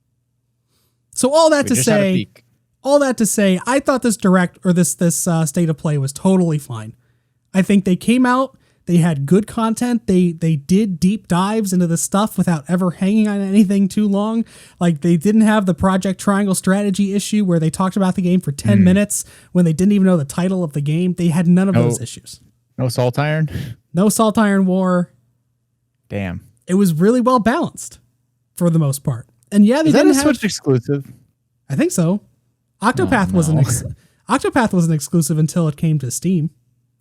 So all that to say, I thought this direct or this state of play was totally fine. I think they came out, they had good content. They did deep dives into the stuff without ever hanging on anything too long. Like they didn't have the Project Triangle strategy issue where they talked about the game for 10 minutes when they didn't even know the title of the game. They had none of those issues. No Salt Iron? No Salt Iron War. Damn. It was really well balanced for the most part. And yeah, they Is that didn't a Switch exclusive? I think so. Octopath wasn't exclusive until it came to Steam.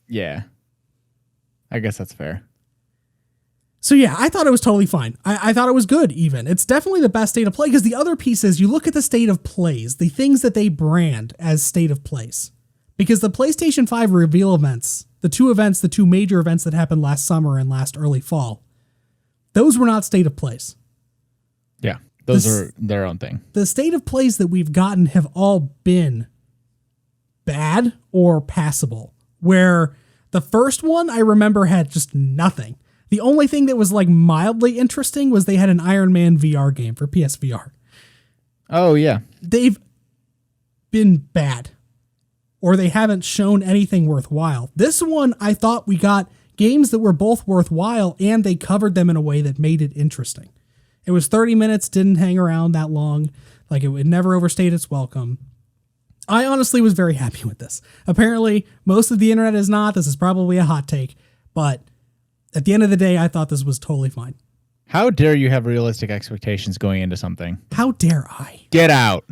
Yeah. I guess that's fair. So yeah, I thought it was totally fine. I thought it was good even. It's definitely the best state of play because the other piece is you look at the state of plays, the things that they brand as state of plays. Because the PlayStation 5 reveal events, the two major events that happened last summer and last early fall, those were not state of plays. Yeah, those are their own thing. The state of plays that we've gotten have all been bad or passable, where the first one I remember had just nothing. The only thing that was like mildly interesting was they had an Iron Man VR game for PSVR. Oh, yeah. They've been bad, or they haven't shown anything worthwhile. This one, I thought we got games that were both worthwhile, and they covered them in a way that made it interesting. It was 30 minutes, didn't hang around that long. Like, it would never overstayed its welcome. I honestly was very happy with this. Apparently, most of the internet is not. This is probably a hot take, but at the end of the day, I thought this was totally fine. How dare you have realistic expectations going into something? How dare I? Get out.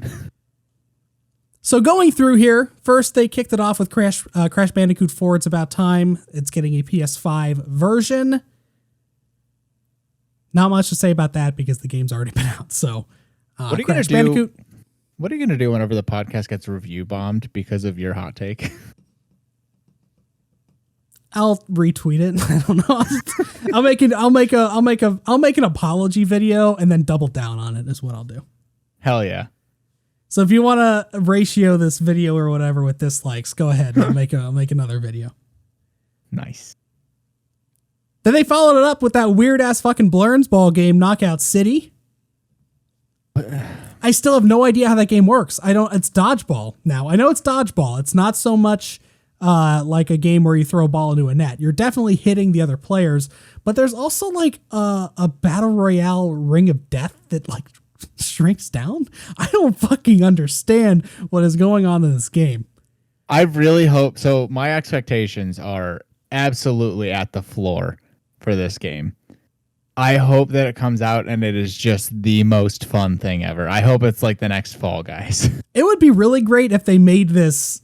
So going through here, first they kicked it off with Crash Bandicoot 4, It's About Time. It's getting a PS5 version. Not much to say about that because the game's already been out. So, what are you going to do? Bandicoot, what are you going to do whenever the podcast gets review bombed because of your hot take? I'll retweet it. I don't know. I'll make an apology video and then double down on it is what I'll do. Hell yeah. So if you want to ratio this video or whatever with dislikes, go ahead and I'll make another video. Nice. Then they followed it up with that weird ass fucking Blurns Ball game, Knockout City. I still have no idea how that game works. It's dodgeball now. I know it's dodgeball. It's not so much like a game where you throw a ball into a net. You're definitely hitting the other players, but there's also like a battle royale ring of death that like shrinks down. I don't fucking understand what is going on in this game. I really hope so. My expectations are absolutely at the floor for this game. I hope that it comes out and it is just the most fun thing ever. I hope it's like the next Fall Guys. It would be really great if they made this,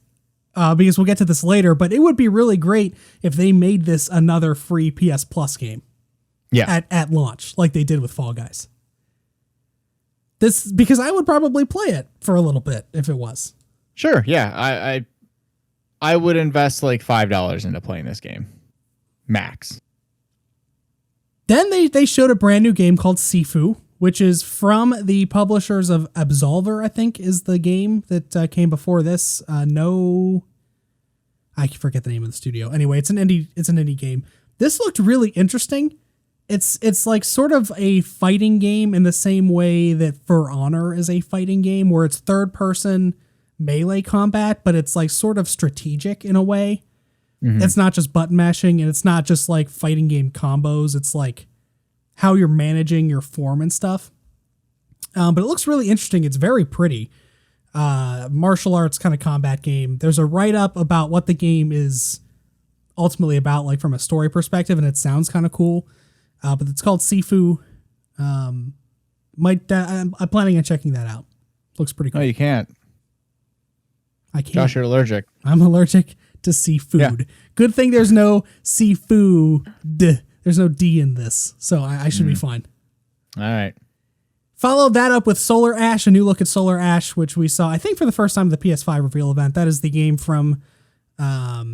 because we'll get to this later, but it would be really great if they made this another free PS Plus game. Yeah. At launch, like they did with Fall Guys. Because I would probably play it for a little bit if it was. Sure, yeah. I would invest like $5 into playing this game. Max. Then they showed a brand new game called Sifu, which is from the publishers of Absolver, I think, is the game that came before this. I forget the name of the studio. Anyway, it's an indie game. This looked really interesting. It's like sort of a fighting game in the same way that For Honor is a fighting game, where it's third person melee combat, but it's like sort of strategic in a way. Mm-hmm. It's not just button mashing, and it's not just like fighting game combos. It's like how you're managing your form and stuff. But it looks really interesting. It's very pretty. Martial arts kind of combat game. There's a write-up about what the game is ultimately about, like from a story perspective, and it sounds kind of cool. But it's called Sifu. I'm planning on checking that out. Looks pretty cool. Oh, you can't. I can't. Josh, you're allergic. I'm allergic to seafood. Yeah. Good thing there's no seafood. There's no D in this, so I should be fine. All right. Followed that up with Solar Ash, a new look at Solar Ash, which we saw, I think, for the first time at the PS5 reveal event. That is the game from, I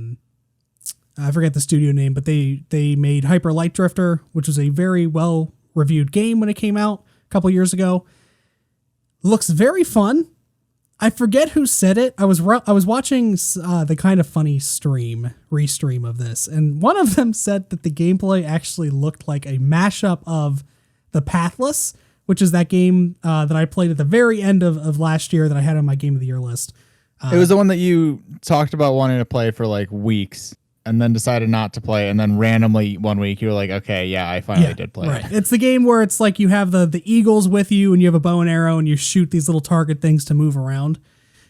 forget the studio name, but they made Hyper Light Drifter, which was a very well-reviewed game when it came out a couple years ago. Looks very fun. I forget who said it. I was watching the Kind of Funny restream of this, and one of them said that the gameplay actually looked like a mashup of The Pathless, which is that game that I played at the very end of last year that I had on my Game of the Year list. It was the one that you talked about wanting to play for like weeks and then decided not to play. And then randomly one week you were like, okay, yeah, I finally did play it. It's the game where it's like you have the eagles with you and you have a bow and arrow and you shoot these little target things to move around.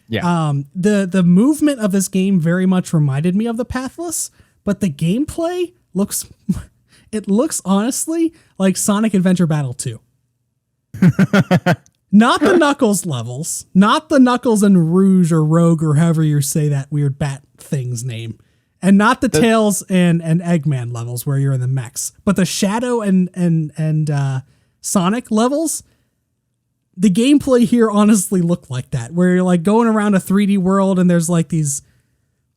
Yeah. The movement of this game very much reminded me of The Pathless, but the gameplay looks honestly like Sonic Adventure Battle 2. Not the Knuckles levels, not the Knuckles and Rouge or Rogue or however you say that weird bat thing's name, and not the Tails and Eggman levels where you're in the mechs, but the Shadow and Sonic levels. The gameplay here honestly looked like that, where you're like going around a 3D world and there's like these,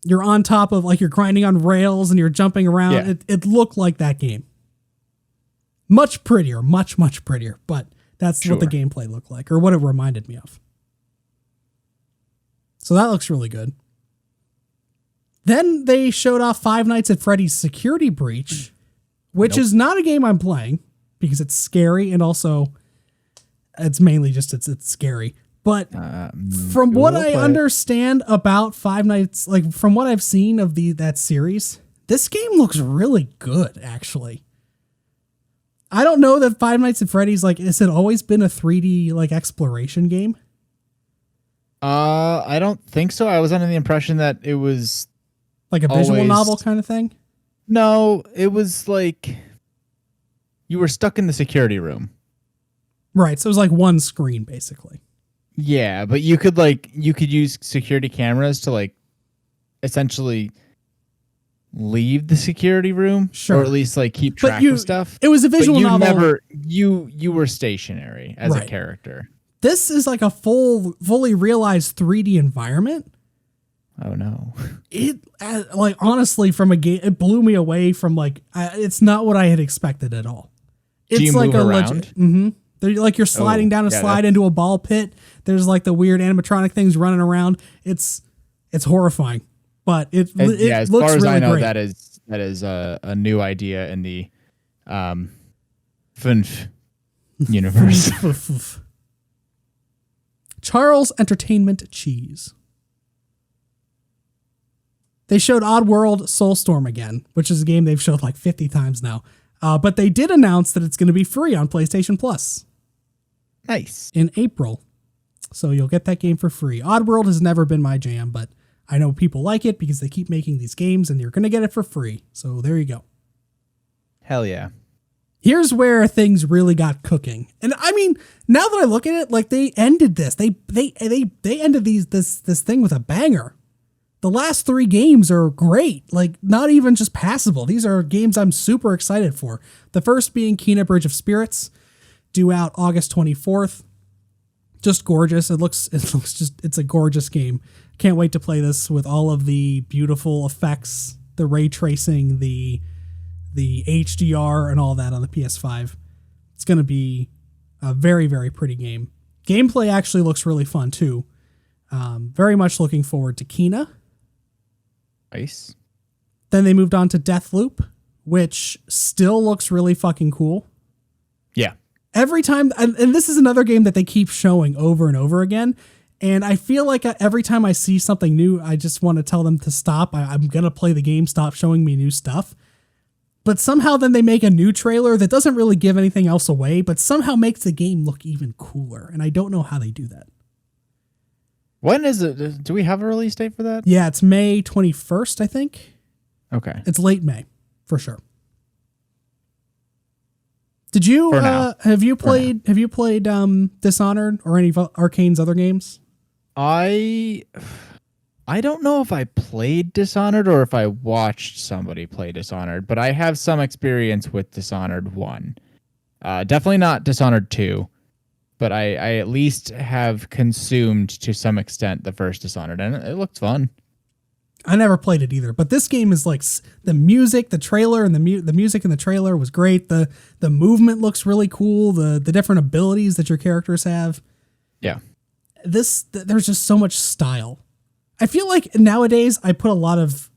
you're on top of like you're grinding on rails and you're jumping around. Yeah. It looked like that game. Much prettier, much prettier, but that's what the gameplay looked like, or what it reminded me of. So that looks really good. Then they showed off Five Nights at Freddy's Security Breach, which is not a game I'm playing because it's scary and also it's mainly just it's scary. But from what I understand about Five Nights, like from what I've seen of that series, this game looks really good, actually. I don't know that Five Nights at Freddy's, like, has it always been a 3D like exploration game? I don't think so. I was under the impression that it was like a visual novel kind of thing. No, it was like you were stuck in the security room. Right, so it was like one screen basically. Yeah, but you could use security cameras to like essentially leave the security room, or at least like keep track of stuff. It was a visual novel. You were stationary as a character. This is like a fully realized 3D environment. Oh no! It like honestly from a game, it blew me away from like it's not what I had expected at all. It's Do you like move a around? legit. They're like you're sliding down a slide into a ball pit. There's like the weird animatronic things running around. It's horrifying, but it as looks far as really I know, great. that is a new idea in the FNF universe. Charles Entertainment Cheese. They showed Oddworld Soulstorm again, which is a game they've showed like 50 times now. But they did announce that it's going to be free on PlayStation Plus. Nice. In April. So you'll get that game for free. Oddworld has never been my jam, but I know people like it because they keep making these games and you're going to get it for free. So there you go. Hell yeah. Here's where things really got cooking. And I mean, now that I look at it, like they ended this. They ended this thing with a banger. The last 3 games are great, like not even just passable. These are games I'm super excited for. The first being Kina Bridge of Spirits, due out August 24th. Just gorgeous. It's a gorgeous game. Can't wait to play this with all of the beautiful effects, the ray tracing, the HDR and all that on the PS5. It's going to be a very, very pretty game. Gameplay actually looks really fun too. Very much looking forward to Kina. Nice. Then they moved on to Deathloop, which still looks really fucking cool. Yeah. Every time, and this is another game that they keep showing over and over again, and I feel like every time I see something new, I just want to tell them to stop. I'm going to play the game, stop showing me new stuff. But somehow then they make a new trailer that doesn't really give anything else away, but somehow makes the game look even cooler, and I don't know how they do that. When is it? Do we have a release date for that? Yeah, it's May 21st, I think. Okay. It's late May, for sure. Did you have you played Dishonored or any of Arcane's other games? I don't know if I played Dishonored or if I watched somebody play Dishonored, but I have some experience with Dishonored 1. Definitely not Dishonored 2. But I at least have consumed to some extent the first Dishonored, and it looked fun. I never played it either, but this game is like the music, the trailer, and the music in the trailer was great. The movement looks really cool. The different abilities that your characters have. Yeah. there's just so much style. I feel like nowadays I put a lot of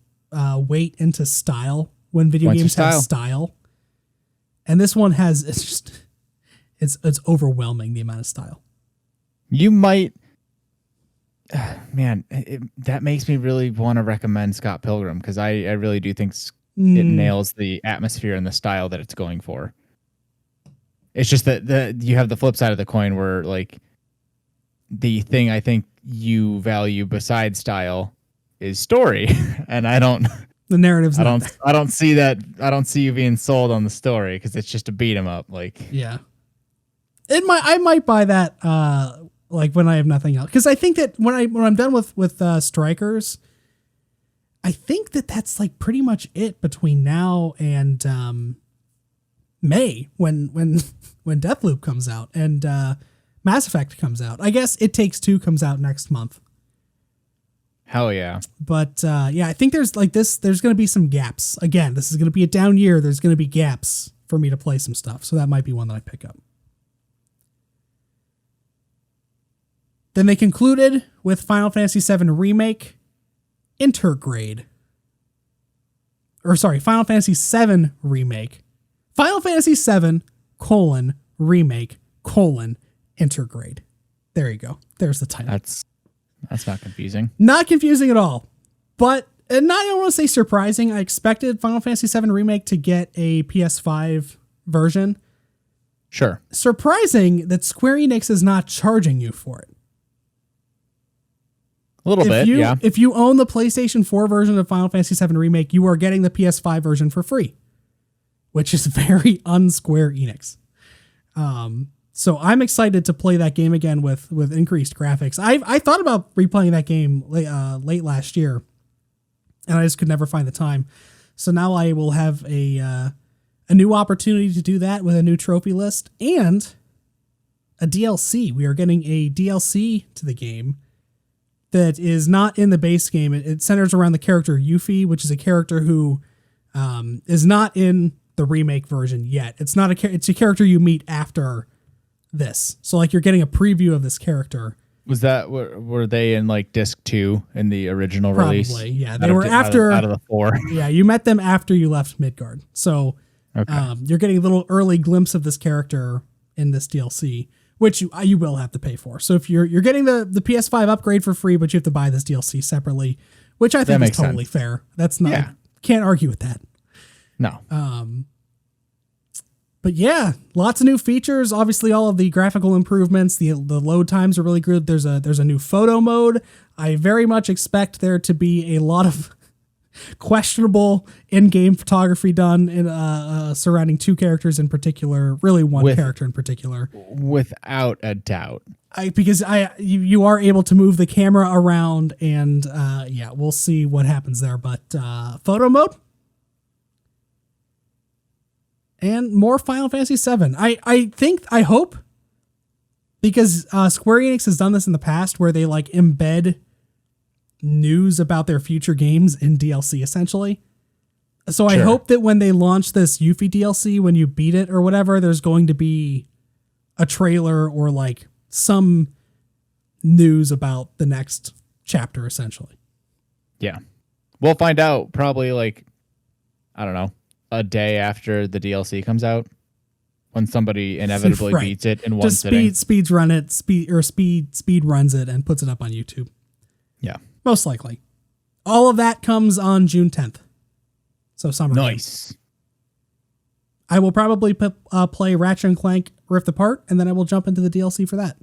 weight into style when video games have style. And this one has, it's overwhelming, the amount of style. You might, man, that makes me really want to recommend Scott Pilgrim, because I really do think it nails the atmosphere and the style that it's going for. It's just that you have the flip side of the coin where, like, the thing I think you value besides style is story, and the narrative's I don't see that. I don't see you being sold on the story, because it's just a beat 'em up. Like, yeah, I might buy that. Like when I have nothing else, because I think that when I'm done with Strikers, I think that's like pretty much it between now and May when Deathloop comes out and Mass Effect comes out. I guess It Takes Two comes out next month. Hell yeah. But yeah, I think there's going to be some gaps. Again, this is going to be a down year. There's going to be gaps for me to play some stuff. So that might be one that I pick up. Then they concluded with Final Fantasy VII Remake Intergrade. Final Fantasy VII Remake. Final Fantasy VII, Remake, Intergrade. There you go. There's the title. That's not confusing. Not confusing at all. But I don't want to say surprising. I expected Final Fantasy VII Remake to get a PS5 version. Sure. Surprising that Square Enix is not charging you for it. A little bit, yeah. If you own the PlayStation 4 version of Final Fantasy VII Remake, you are getting the PS5 version for free, which is very un-Square Enix. So I'm excited to play that game again with increased graphics. I thought about replaying that game late last year, and I just could never find the time. So now I will have a new opportunity to do that with a new trophy list and a DLC. We are getting a DLC to the game that is not in the base game. It centers around the character Yuffie, which is a character who is not in the remake version yet. It's a character you meet after this. So like you're getting a preview of this character. Was that were they in like disc 2 in the original release? Probably, yeah. They were after out of the 4. Yeah, you met them after you left Midgard. So okay. You're getting a little early glimpse of this character in this DLC, which you will have to pay for. So if you're getting the PS5 upgrade for free, but you have to buy this DLC separately, which I think is totally fair. That's not can't argue with that. No. But yeah, lots of new features. Obviously, all of the graphical improvements. The load times are really good. There's a new photo mode. I very much expect there to be a lot of questionable in-game photography done in surrounding two characters in particular. Really, one character in particular. Without a doubt. Because you are able to move the camera around, and we'll see what happens there. But photo mode. And more Final Fantasy VII. I hope, because Square Enix has done this in the past where they like embed news about their future games in DLC essentially. So I hope that when they launch this Yuffie DLC, when you beat it or whatever, there's going to be a trailer or like some news about the next chapter essentially. Yeah. We'll find out probably like, I don't know, a day after the DLC comes out, when somebody inevitably beats it in one sitting. Speed runs it and puts it up on YouTube. Yeah, most likely. All of that comes on June 10th. So summer. Nice. Game. I will probably play Ratchet and Clank Rift Apart, and then I will jump into the DLC for that.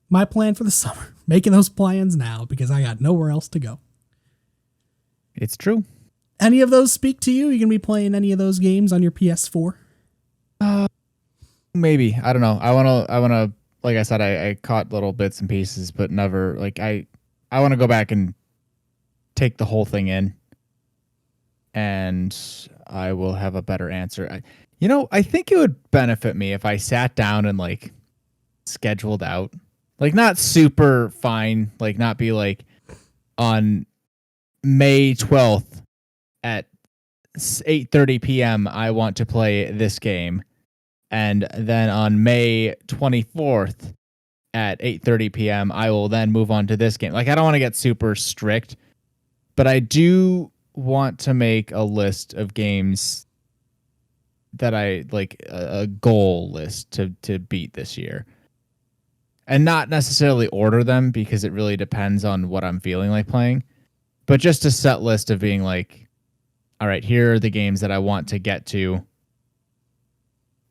My plan for the summer. Making those plans now because I got nowhere else to go. It's true. Any of those speak to you? You gonna be playing any of those games on your PS4? Maybe. I don't know. I wanna. Like I said, I caught little bits and pieces, but never like I want to go back and take the whole thing in, and I will have a better answer. I think it would benefit me if I sat down and like scheduled out, like not super fine, like not be like on May 12th. At 8:30 p.m. I want to play this game, and then on May 24th at 8:30 p.m., I will then move on to this game. Like, I don't want to get super strict, but I do want to make a list of games that I like, a goal list to beat this year. And not necessarily order them, because it really depends on what I'm feeling like playing. But just a set list of being like, all right, here are the games that I want to get to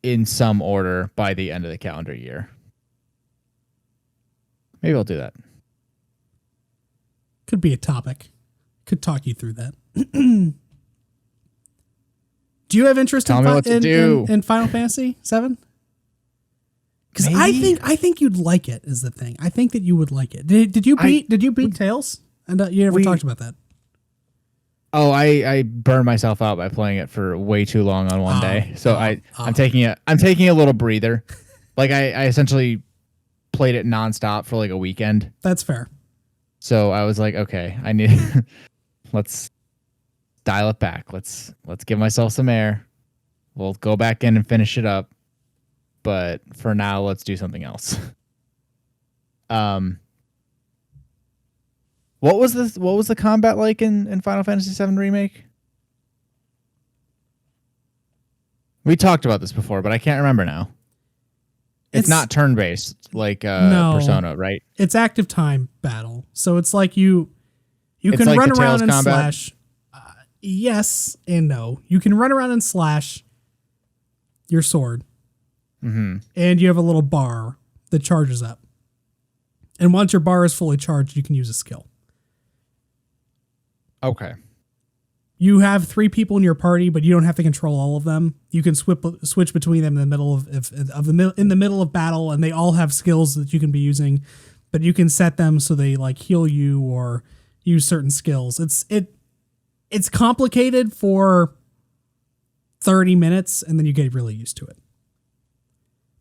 in some order by the end of the calendar year. Maybe I'll do that. Could be a topic. Could talk you through that. Do you have interest in Final Fantasy VII? Because I think you'd like it. Is the thing. I think that you would like it. Did you beat Tales? And you never talked about that. Oh, I burned myself out by playing it for way too long on one day. So I'm taking a little breather. Like I essentially played it nonstop for like a weekend. That's fair. So I was like, okay, let's dial it back. Let's give myself some air. We'll go back in and finish it up. But for now, let's do something else. What was the combat like in Final Fantasy VII Remake? We talked about this before, but I can't remember now. It's not turn-based like Persona, right? It's active time battle. So it's like you can like run the around Tales and combat? slash. Yes and no. You can run around and slash your sword. Mm-hmm. And you have a little bar that charges up. And once your bar is fully charged, you can use a skill. Okay. You have 3 people in your party, but you don't have to control all of them. You can switch between them in the middle in the middle of battle, and they all have skills that you can be using, but you can set them so they like heal you or use certain skills. It's complicated for 30 minutes, and then you get really used to it.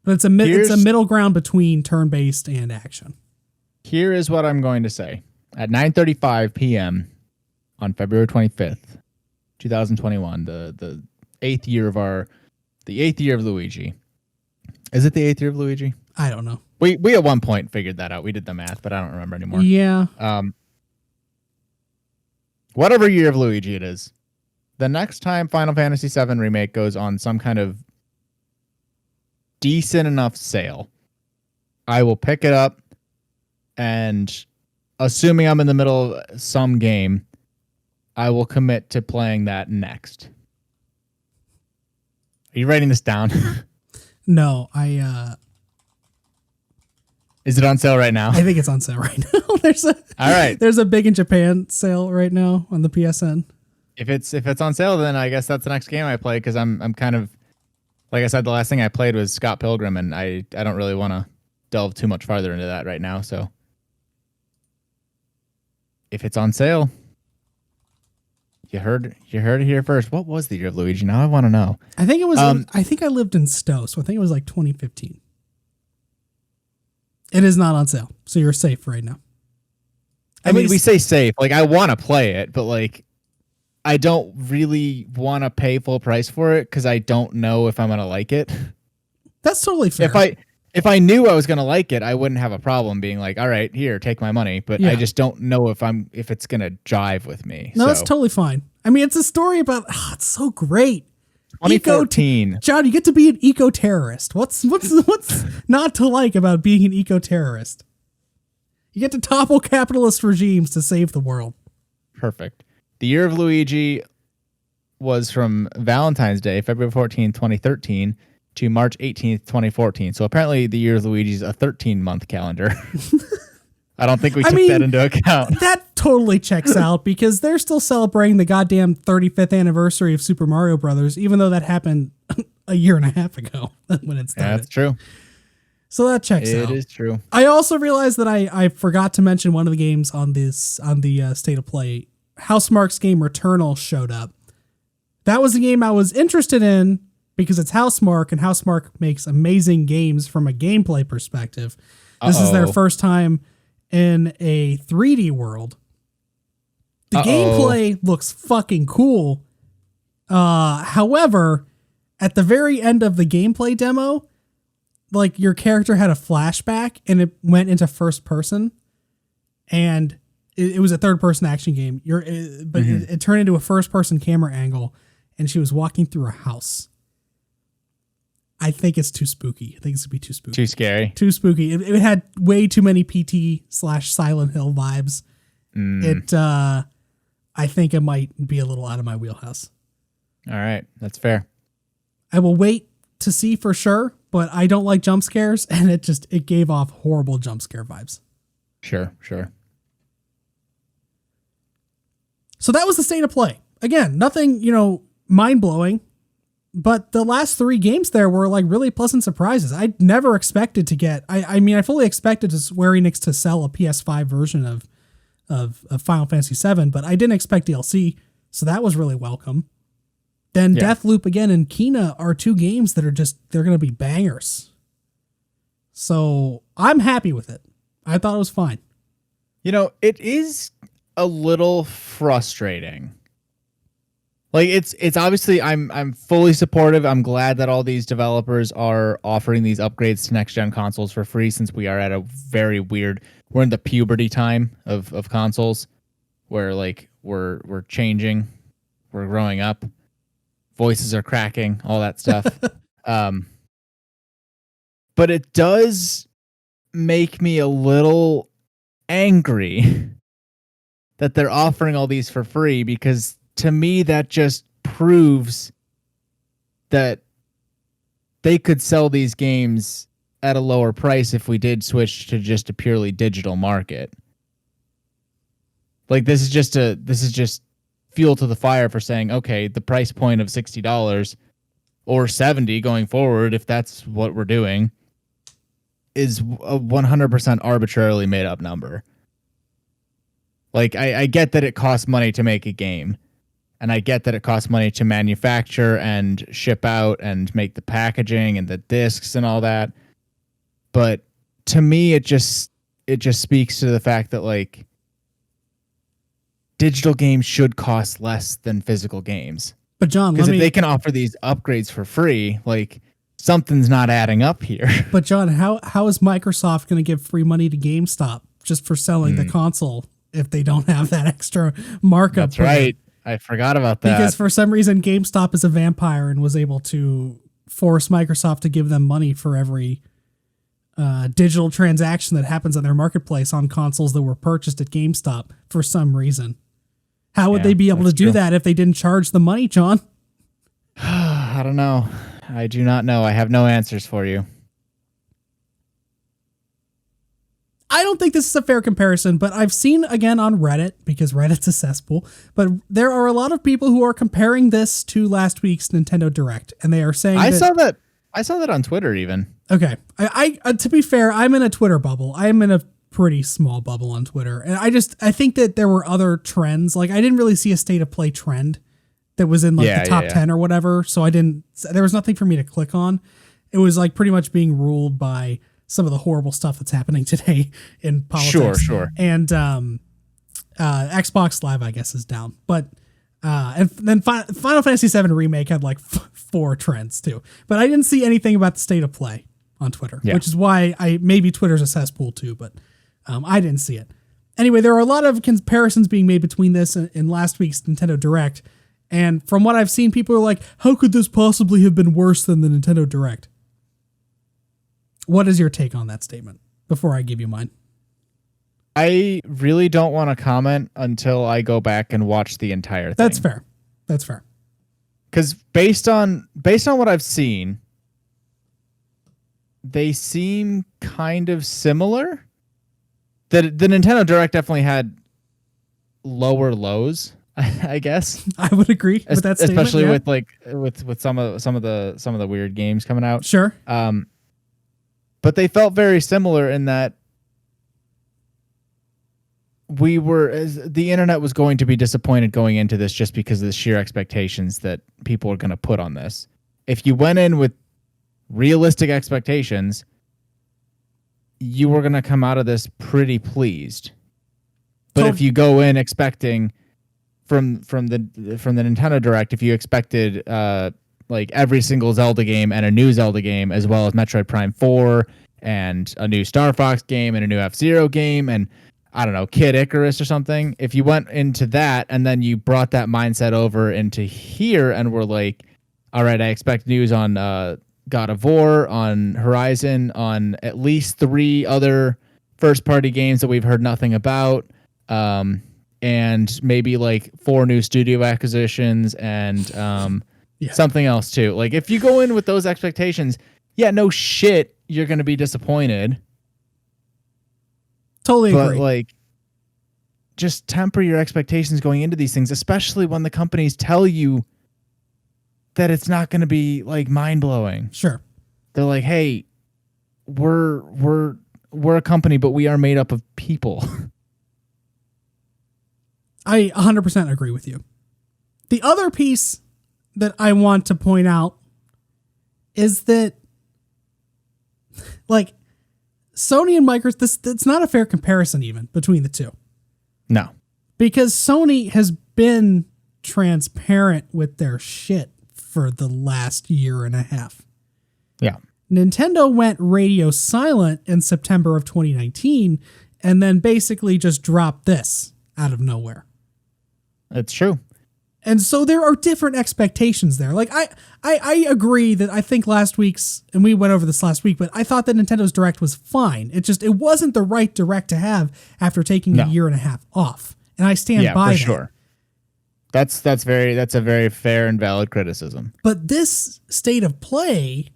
But it's a middle ground between turn-based and action. Here is what I'm going to say. At 9:35 p.m. on February 25th, 2021, the 8th year of Luigi. Is it the 8th year of Luigi? I don't know. We at one point figured that out. We did the math, but I don't remember anymore. Yeah. Whatever year of Luigi it is, the next time Final Fantasy VII Remake goes on some kind of decent enough sale, I will pick it up, and assuming I'm in the middle of some game, I will commit to playing that next. Are you writing this down? No, Is it on sale right now? I think it's on sale right now. There's a big in Japan sale right now on the PSN. If it's on sale, then I guess that's the next game I play, because I'm kind of, like I said, the last thing I played was Scott Pilgrim, and I don't really want to delve too much farther into that right now. So if it's on sale, you heard it here first. What was the year of Luigi? Now I want to know. I think it was. I think I lived in Stowe, so I think it was like 2015. It is not on sale, so you're safe right now. I mean, we say safe. Like, I want to play it, but like, I don't really want to pay full price for it because I don't know if I'm gonna like it. That's totally fair. If I knew I was gonna like it, I wouldn't have a problem being like, all right, here, take my money. But yeah. I just don't know if it's gonna jive with me. No, that's totally fine. I mean, it's a story about. It's so great. 2014. John, you get to be an eco-terrorist. What's not to like about being an eco-terrorist? You get to topple capitalist regimes to save the world. Perfect. The year of Luigi was from Valentine's Day, February 14th, 2013, to March 18th, 2014. So apparently the year of Luigi's a 13-month calendar. I don't think we took that into account. That totally checks out because they're still celebrating the goddamn 35th anniversary of Super Mario Brothers, even though that happened a year and a half ago when it started. Yeah, that's true. So that checks out. It is true. I also realized that I forgot to mention one of the games on the State of Play. Housemarque's game Returnal showed up. That was a game I was interested in because it's Housemarque, and Housemarque makes amazing games from a gameplay perspective. This is their first time in a 3D world. The gameplay looks fucking cool. However, at the very end of the gameplay demo, like your character had a flashback and it went into first person, and it was a third person action game. It turned into a first person camera angle, and she was walking through a house. I think it's too spooky. I think it's gonna be too spooky. Too scary. Too spooky. It had way too many PT/Silent Hill vibes. I think it might be a little out of my wheelhouse. All right, that's fair. I will wait to see for sure, but I don't like jump scares, and it gave off horrible jump scare vibes. Sure. So that was the state of play. Again, nothing, mind blowing, but the last 3 games there were like really pleasant surprises. I never expected to get, I fully expected Square Enix to sell a PS5 version of Final Fantasy VII, but I didn't expect DLC, so that was really welcome. Then Deathloop again and Kina are 2 games that they're going to be bangers. So I'm happy with it. I thought it was fine. It is a little frustrating. Like it's obviously I'm fully supportive. I'm glad that all these developers are offering these upgrades to next gen consoles for free, since we are at a very we're in the puberty time of consoles where like we're changing, we're growing up, voices are cracking, all that stuff. But it does make me a little angry that they're offering all these for free, because to me that just proves that they could sell these games at a lower price if we did switch to just a purely digital market. Like this is just fuel to the fire for saying, okay, the price point of $60 or $70 going forward, if that's what we're doing, is a 100% arbitrarily made up number. Like I get that it costs money to make a game, and I get that it costs money to manufacture and ship out and make the packaging and the discs and all that. But to me, it just speaks to the fact that like digital games should cost less than physical games. But John, because if they can offer these upgrades for free, like something's not adding up here. But John, how is Microsoft going to give free money to GameStop just for selling the console if they don't have that extra markup? That's right. I forgot about that. Because for some reason, GameStop is a vampire and was able to force Microsoft to give them money for every digital transaction that happens on their marketplace on consoles that were purchased at GameStop for some reason. How would they be able to do that if they didn't charge the money, John? I don't know. I do not know. I have no answers for you. I don't think this is a fair comparison, but I've seen again on Reddit, because Reddit's a cesspool, but there are a lot of people who are comparing this to last week's Nintendo Direct, and they are saying I saw that on Twitter even. Okay. I to be fair, I'm in a Twitter bubble. I'm in a pretty small bubble on Twitter. And I think that there were other trends. Like I didn't really see a state of play trend that was in like the top 10 or whatever. So there was nothing for me to click on. It was like pretty much being ruled by some of the horrible stuff that's happening today in politics. Sure. And Xbox Live, I guess, is down. But and then Final Fantasy VII Remake had like 4 trends too. But I didn't see anything about the state of play on Twitter, which is why maybe Twitter's a cesspool too, but I didn't see it. Anyway, there are a lot of comparisons being made between this and last week's Nintendo Direct. And from what I've seen, people are like, how could this possibly have been worse than the Nintendo Direct? What is your take on that statement before I give you mine? I really don't want to comment until I go back and watch the entire thing. That's fair. Because based on what I've seen, they seem kind of similar. The Nintendo Direct definitely had lower lows, I guess. I would agree with that statement, especially with like with some of the weird games coming out. Sure. But they felt very similar in that the internet was going to be disappointed going into this just because of the sheer expectations that people are going to put on this. If you went in with realistic expectations, you were going to come out of this pretty pleased. But if you go in expecting from the Nintendo Direct, if you expected like every single Zelda game and a new Zelda game, as well as Metroid Prime 4 and a new Star Fox game and a new F-Zero game and I don't know, Kid Icarus or something. If you went into that and then you brought that mindset over into here and were like, all right, I expect news on God of War, on Horizon, on at least 3 other first-party games that we've heard nothing about, and maybe like 4 new studio acquisitions and something else too. Like if you go in with those expectations, yeah, no shit, you're going to be disappointed. Totally agree. But like, just temper your expectations going into these things, especially when the companies tell you that it's not going to be like mind blowing. Sure. They're like, hey, we're a company, but we are made up of people. I 100% agree with you. The other piece that I want to point out is that, like, Sony and Microsoft, it's not a fair comparison even between the two. No. Because Sony has been transparent with their shit for the last year and a half. Yeah. Nintendo went radio silent in September of 2019 and then basically just dropped this out of nowhere. It's true. And so there are different expectations there. Like I agree that I think last week's, and we went over this last week, but I thought that Nintendo's Direct was fine. It wasn't the right Direct to have after taking a year and a half off. And I stand by that. Sure. That's a very fair and valid criticism. But this state of play,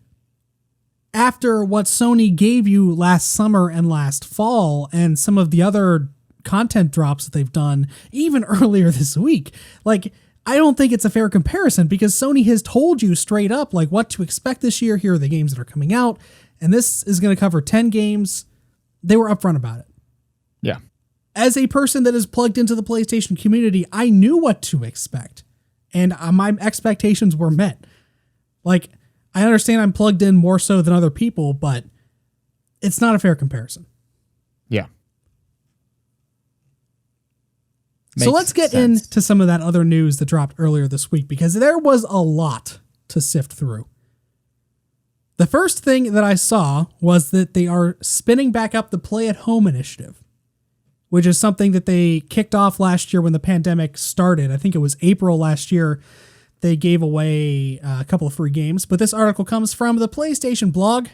after what Sony gave you last summer and last fall, and some of the other content drops that they've done even earlier this week, like, I don't think it's a fair comparison because Sony has told you straight up like what to expect this year. Here are the games that are coming out, and this is going to cover 10 games. They were upfront about it. Yeah. As a person that is plugged into the PlayStation community, I knew what to expect, and my expectations were met. Like, I understand I'm plugged in more so than other people, but it's not a fair comparison. Yeah. So let's get into some of that other news that dropped earlier this week, because there was a lot to sift through. The first thing that I saw was that they are spinning back up the Play at Home initiative, which is something that they kicked off last year when the pandemic started. I think it was April last year. They gave away a couple of free games, but this article comes from the PlayStation blog,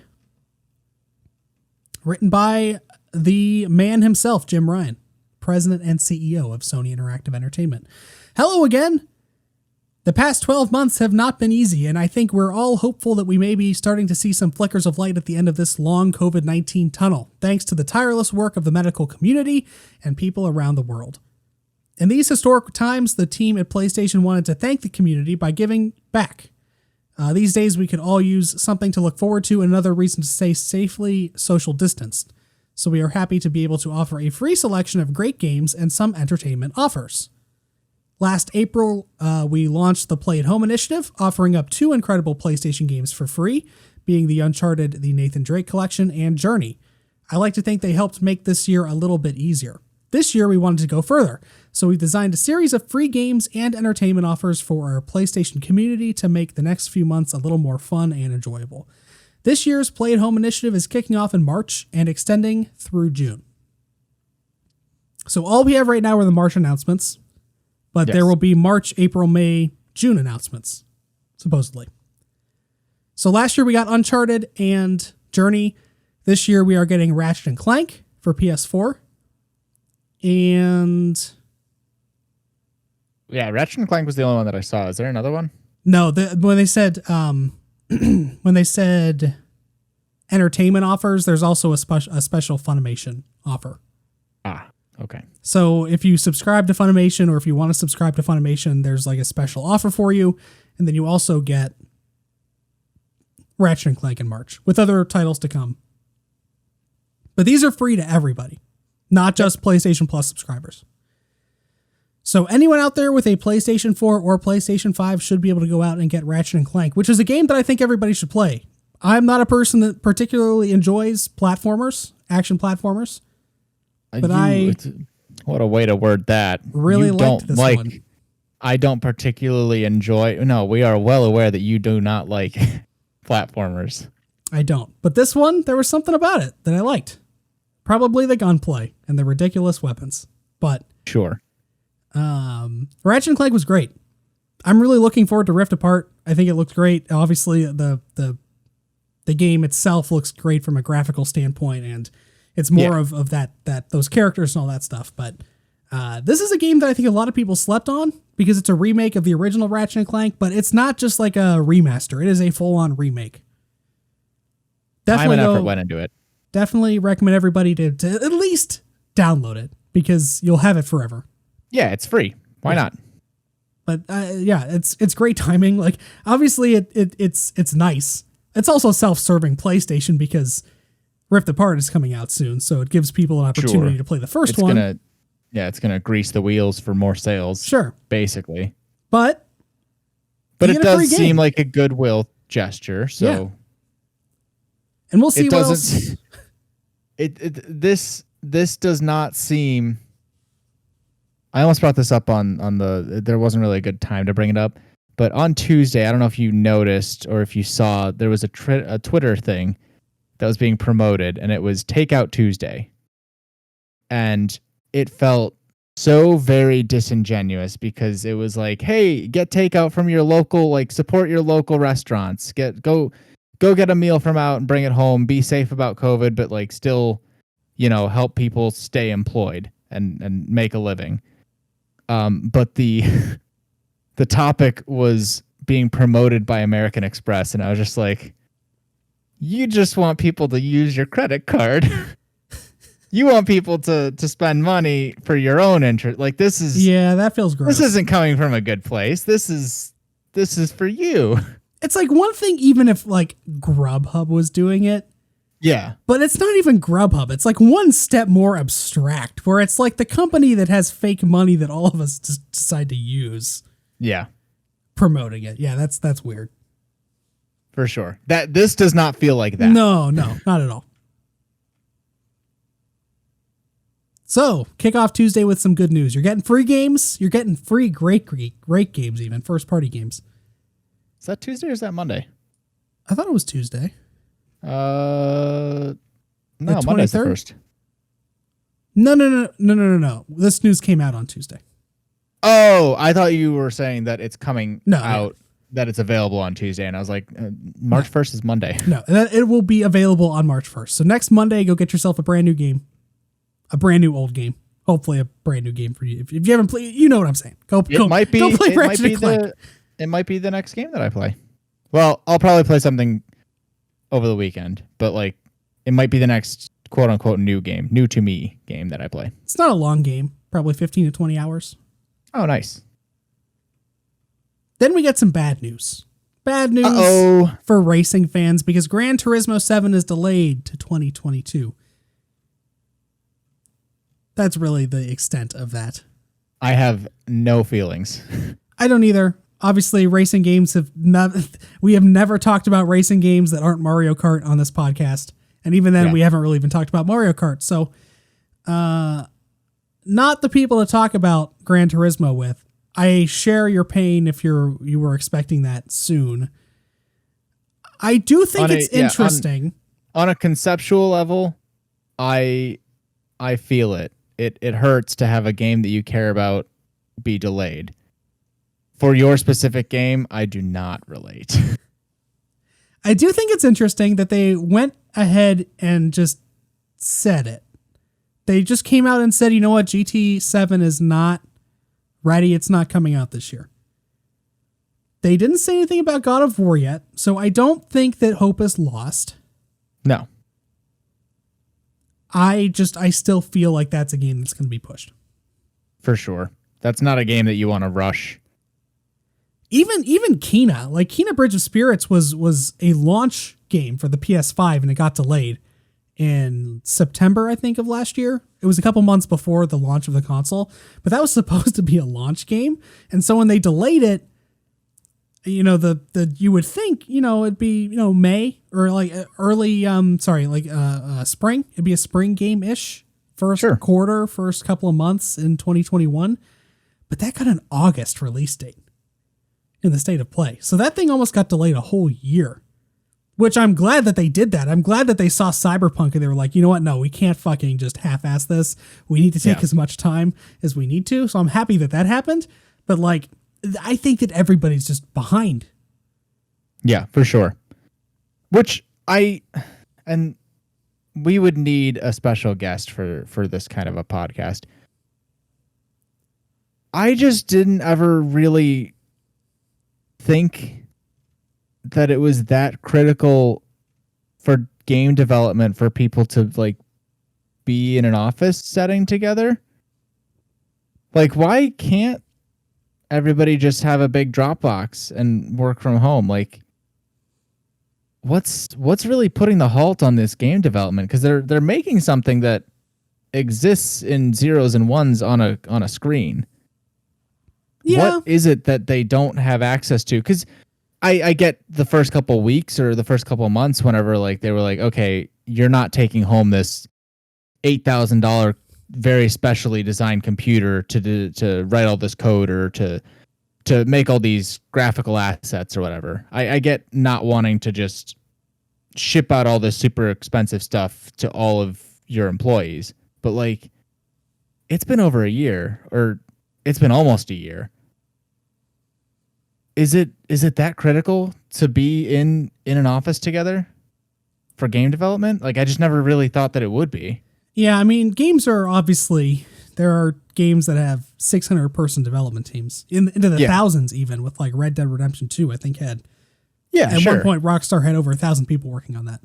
written by the man himself, Jim Ryan, President and CEO of Sony Interactive Entertainment. Hello again. The past 12 months have not been easy, and I think we're all hopeful that we may be starting to see some flickers of light at the end of this long COVID-19 tunnel, thanks to the tireless work of the medical community and people around the world. In these historic times, the team at PlayStation wanted to thank the community by giving back. These days, we could all use something to look forward to and another reason to stay safely social distanced. So we are happy to be able to offer a free selection of great games and some entertainment offers. Last April, we launched the Play at Home initiative, offering up 2 incredible PlayStation games for free, being the Uncharted, the Nathan Drake Collection, and Journey. I like to think they helped make this year a little bit easier. This year, we wanted to go further, so we designed a series of free games and entertainment offers for our PlayStation community to make the next few months a little more fun and enjoyable. This year's Play at Home initiative is kicking off in March and extending through June. So all we have right now are the March announcements, but There will be March, April, May, June announcements, supposedly. So last year we got Uncharted and Journey. This year we are getting Ratchet & Clank for PS4. And yeah, Ratchet & Clank was the only one that I saw. Is there another one? No, when they said entertainment offers, there's also a special Funimation offer. Ah, okay. So if you subscribe to Funimation, or if you want to subscribe to Funimation, there's like a special offer for you, and then you also get Ratchet & Clank in March with other titles to come. But these are free to everybody, not just PlayStation Plus subscribers. So anyone out there with a PlayStation 4 or PlayStation 5 should be able to go out and get Ratchet & Clank, which is a game that I think everybody should play. I'm not a person that particularly enjoys platformers, action platformers, but what a way to word that. Really liked this one. I don't particularly enjoy. No, we are well aware that you do not like platformers. I don't. But this one, there was something about it that I liked. Probably the gunplay and the ridiculous weapons. But sure. Ratchet and Clank was great. I'm really looking forward to Rift Apart. I think it looks great. Obviously, the game itself looks great from a graphical standpoint, and it's more of that those characters and all that stuff. But this is a game that I think a lot of people slept on because it's a remake of the original Ratchet and Clank, but it's not just like a remaster. It is a full-on remake. Definitely Time and effort went into it. Definitely recommend everybody to at least download it because you'll have it forever. Yeah, it's free. Why not? But it's great timing. Like obviously it's nice. It's also self-serving PlayStation because Rift Apart is coming out soon, so it gives people an opportunity to play the first one. It's gonna grease the wheels for more sales. Sure, basically. But it does seem like a goodwill gesture. So, yeah. And we'll see what else. This does not seem. I almost brought this up on there wasn't really a good time to bring it up, but on Tuesday, I don't know if you noticed or if you saw, there was a Twitter thing that was being promoted, and it was Takeout Tuesday. And it felt so very disingenuous because it was like, hey, get takeout from your local, like support your local restaurants, go get a meal from out and bring it home, be safe about COVID, but like still, help people stay employed and make a living. But the topic was being promoted by American Express, and I was just like, you just want people to use your credit card. You want people to spend money for your own interest. Like this is that feels gross. This isn't coming from a good place. This is for you. It's like one thing even if like Grubhub was doing it. Yeah. But it's not even Grubhub. It's like one step more abstract where it's like the company that has fake money that all of us just decide to use. Yeah. Promoting it. Yeah, that's weird. For sure. This does not feel like that. No, not at all. So, kick off Tuesday with some good news. You're getting free games. You're getting free great games, even first-party games. Is that Tuesday or is that Monday? I thought it was Tuesday. No, Monday's the first. No. This news came out on Tuesday. Oh, I thought you were saying that it's coming out, that it's available on Tuesday, and I was like, March 1st is Monday. No, it will be available on March 1st. So next Monday, go get yourself a brand new game. A brand new old game. Hopefully a brand new game for you. If you haven't played, you know what I'm saying. Go play Ratchet and Clank. It might be the next game that I play. Well, I'll probably play something over the weekend, but like it might be the next quote unquote new to me game that I play. It's not a long game, probably 15 to 20 hours. Oh, nice. Then we get some bad news. Bad news for racing fans because Gran Turismo 7 is delayed to 2022. That's really the extent of that. I have no feelings. I don't either. Obviously, racing games we have never talked about racing games that aren't Mario Kart on this podcast. And even then, we haven't really even talked about Mario Kart. So, not the people to talk about Gran Turismo with. I share your pain if you were expecting that soon. I do think it's interesting. On a conceptual level, I feel it. It hurts to have a game that you care about be delayed. For your specific game, I do not relate. I do think it's interesting that they went ahead and just said it. They just came out and said, you know what, GT7 is not ready. It's not coming out this year. They didn't say anything about God of War yet, so I don't think that hope is lost. No. I still feel like that's a game that's going to be pushed. For sure. That's not a game that you want to rush. Even Kina, like Kina Bridge of Spirits was a launch game for the PS5 and it got delayed in September, I think, of last year. It was a couple months before the launch of the console, but that was supposed to be a launch game. And so when they delayed it, you know, you would think, you know, it'd be, you know, May or like early, spring. It'd be a spring game-ish, first quarter, first couple of months in 2021. but that got an August release date in the state of play. So that thing almost got delayed a whole year, which I'm glad that they did that. I'm glad that they saw Cyberpunk and they were like, you know what? No, we can't fucking just half-ass this. We need to take as much time as we need to. So I'm happy that that happened. But like, I think that everybody's just behind. Yeah, for sure. And we would need a special guest for this kind of a podcast. I just didn't ever really think that it was that critical for game development for people to like be in an office setting together. Like, why can't everybody just have a big Dropbox and work from home? Like, what's really putting the halt on this game development? Because they're making something that exists in zeros and ones on a screen. Yeah. What is it that they don't have access to? Because I get the first couple weeks or the first couple months whenever like they were like, okay, you're not taking home this $8,000 very specially designed computer to write all this code or to make all these graphical assets or whatever. I get not wanting to just ship out all this super expensive stuff to all of your employees, but like, it's been over a year, or it's been almost a year. Is it that critical to be in an office together for game development? Like, I just never really thought that it would be. Yeah, I mean, games are obviously, there are games that have 600 person development teams into the thousands, even with like Red Dead Redemption 2, I think had. Yeah, at one point, Rockstar had over 1,000 people working on that.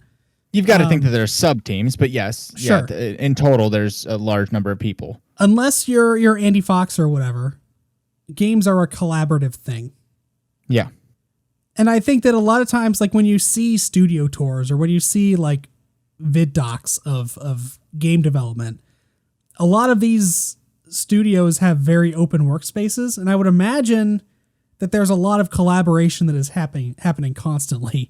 You've got to think that there's sub teams, but yes, sure. In total, there's a large number of people. Unless you're Andy Fox or whatever, games are a collaborative thing. Yeah. And I think that a lot of times, like when you see studio tours or when you see like vid docs of game development, a lot of these studios have very open workspaces. And I would imagine that there's a lot of collaboration that is happening constantly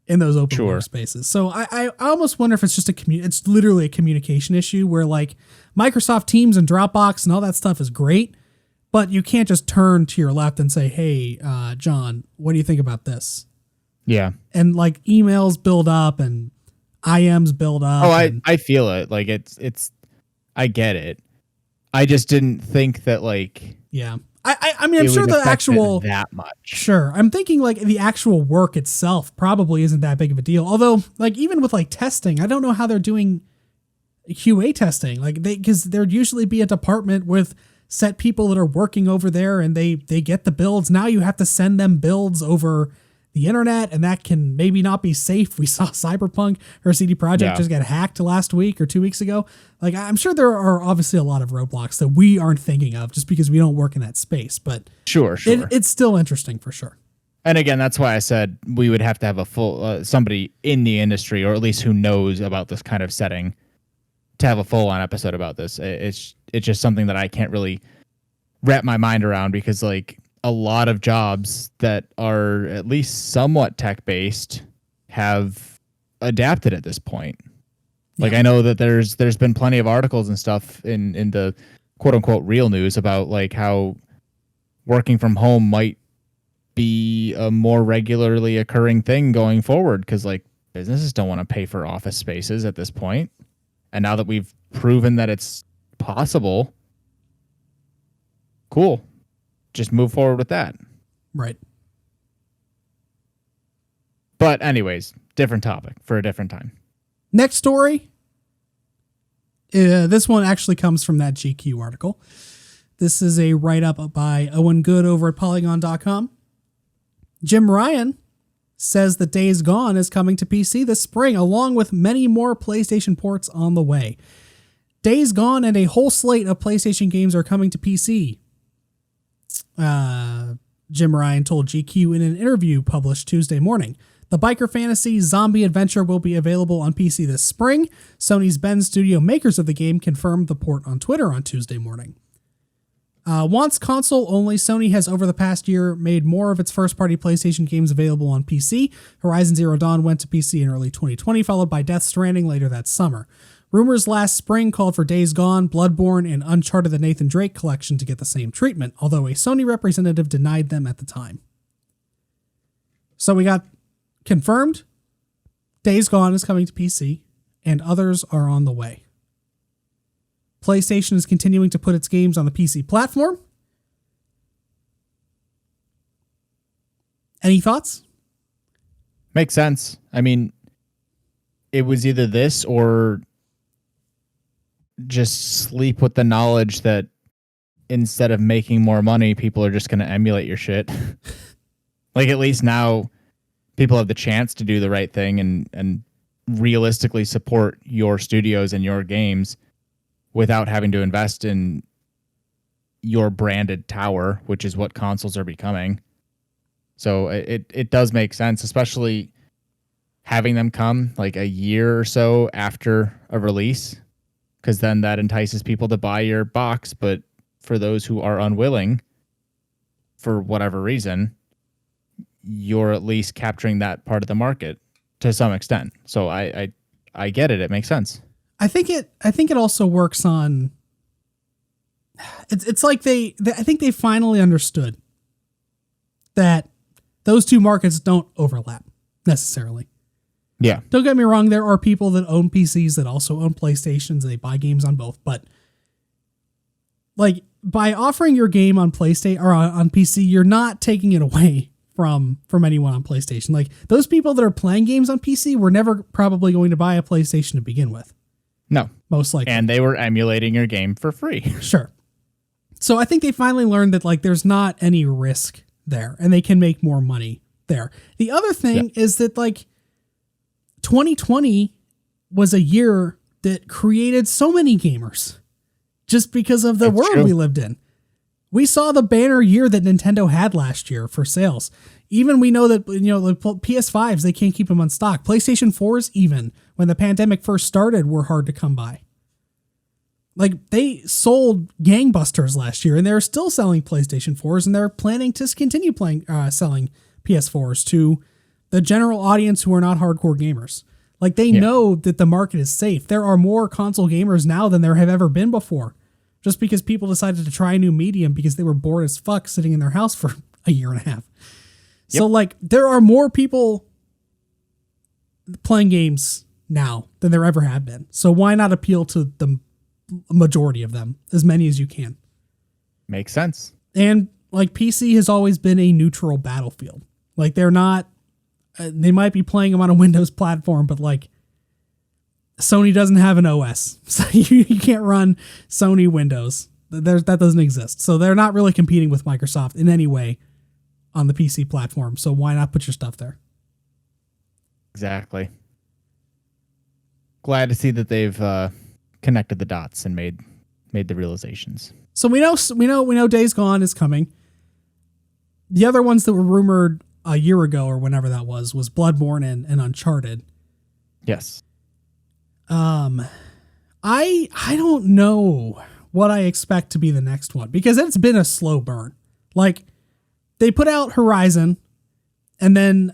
in those open workspaces. So I almost wonder if it's just it's literally a communication issue where like Microsoft Teams and Dropbox and all that stuff is great, but you can't just turn to your left and say, hey, John, what do you think about this? Yeah. And like emails build up and IMs build up. Oh, I feel it. Like it's, I get it. I just didn't think that like, yeah. I mean, I'm sure the actual that much. Sure. I'm thinking like the actual work itself probably isn't that big of a deal. Although like even with like testing, I don't know how they're doing QA testing. Like because there'd usually be a department with set people that are working over there and they get the builds. Now you have to send them builds over the internet, and that can maybe not be safe. We saw Cyberpunk or CD Projekt just get hacked last week or 2 weeks ago. Like, I'm sure there are obviously a lot of roadblocks that we aren't thinking of just because we don't work in that space. But sure. It's still interesting for sure. And again, that's why I said we would have to have a full somebody in the industry, or at least who knows about this kind of setting, to have a full-on episode about this. It's just something that I can't really wrap my mind around, because like a lot of jobs that are at least somewhat tech-based have adapted at this point. Like, I know that there's been plenty of articles and stuff in the quote-unquote real news about like how working from home might be a more regularly occurring thing going forward, because like businesses don't want to pay for office spaces at this point. And now that we've proven that it's possible, cool. Just move forward with that. Right. But anyways, different topic for a different time. Next story. This one actually comes from that GQ article. This is a write-up by Owen Good over at Polygon.com. Jim Ryan says that Days Gone is coming to PC this spring, along with many more PlayStation ports on the way. Days Gone and a whole slate of PlayStation games are coming to PC. Jim Ryan told GQ in an interview published Tuesday morning. The biker fantasy zombie adventure will be available on PC this spring. Sony's Bend Studio, makers of the game, confirmed the port on Twitter on Tuesday morning. Once console only, Sony has over the past year made more of its first-party PlayStation games available on PC. Horizon Zero Dawn went to PC in early 2020, followed by Death Stranding later that summer. Rumors last spring called for Days Gone, Bloodborne, and Uncharted the Nathan Drake collection to get the same treatment, although a Sony representative denied them at the time. So we got confirmed Days Gone is coming to PC, and others are on the way. PlayStation is continuing to put its games on the PC platform. Any thoughts? Makes sense. I mean, it was either this or just sleep with the knowledge that instead of making more money, people are just going to emulate your shit. Like, at least now people have the chance to do the right thing and realistically support your studios and your games without having to invest in your branded tower, which is what consoles are becoming. So it does make sense, especially having them come like a year or so after a release, because then that entices people to buy your box. But for those who are unwilling, for whatever reason, you're at least capturing that part of the market to some extent. So I get it. It makes sense. I think it also works on. It's like I think they finally understood that those two markets don't overlap necessarily. Yeah. Don't get me wrong. There are people that own PCs that also own PlayStations. They buy games on both, but like by offering your game on PlayStation or on PC, you're not taking it away from anyone on PlayStation. Like those people that are playing games on PC were never probably going to buy a PlayStation to begin with. No, most likely. And they were emulating your game for free. Sure. So I think they finally learned that like there's not any risk there and they can make more money there. The other thing is that like 2020 was a year that created so many gamers just because of the world we lived in. We saw the banner year that Nintendo had last year for sales. Even we know that, you know, the PS5s, they can't keep them on stock. PlayStation 4s, even when the pandemic first started, were hard to come by. Like they sold gangbusters last year and they're still selling PlayStation 4s and they're planning to continue selling PS4s to the general audience who are not hardcore gamers. Like they know that the market is safe. There are more console gamers now than there have ever been before. Just because people decided to try a new medium because they were bored as fuck sitting in their house for a year and a half. Yep. So like there are more people playing games now than there ever have been. So why not appeal to the majority of them, as many as you can? Makes sense. And like PC has always been a neutral battlefield. Like they're not, they might be playing them on a Windows platform, but like Sony doesn't have an OS. So you can't run Sony Windows. That doesn't exist. So they're not really competing with Microsoft in any way on the PC platform. So why not put your stuff there? Exactly. Glad to see that they've connected the dots and made the realizations. So we know Days Gone is coming. The other ones that were rumored a year ago or whenever that was Bloodborne and Uncharted. Yes. I don't know what I expect to be the next one because it's been a slow burn. Like they put out Horizon and then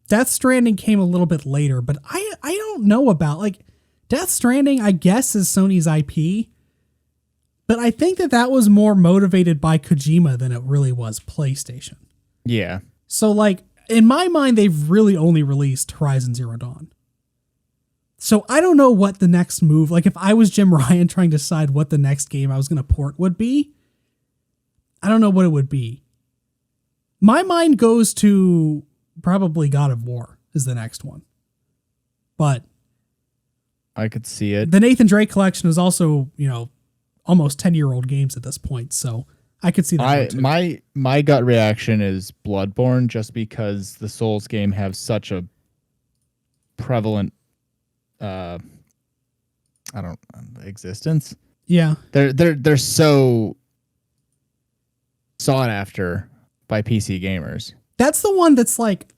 Death Stranding came a little bit later, but I don't know about like Death Stranding, I guess, is Sony's IP, but I think that was more motivated by Kojima than it really was PlayStation. Yeah. So like in my mind, they've really only released Horizon Zero Dawn. So I don't know what the next move, like if I was Jim Ryan trying to decide what the next game I was going to port would be, I don't know what it would be. My mind goes to probably God of War is the next one. But I could see it. The Nathan Drake collection is also, you know, almost 10-year-old games at this point. So I could see that. My gut reaction is Bloodborne just because the Souls game have such a prevalent existence. Yeah. They're so sought after by PC gamers. That's the one that's like,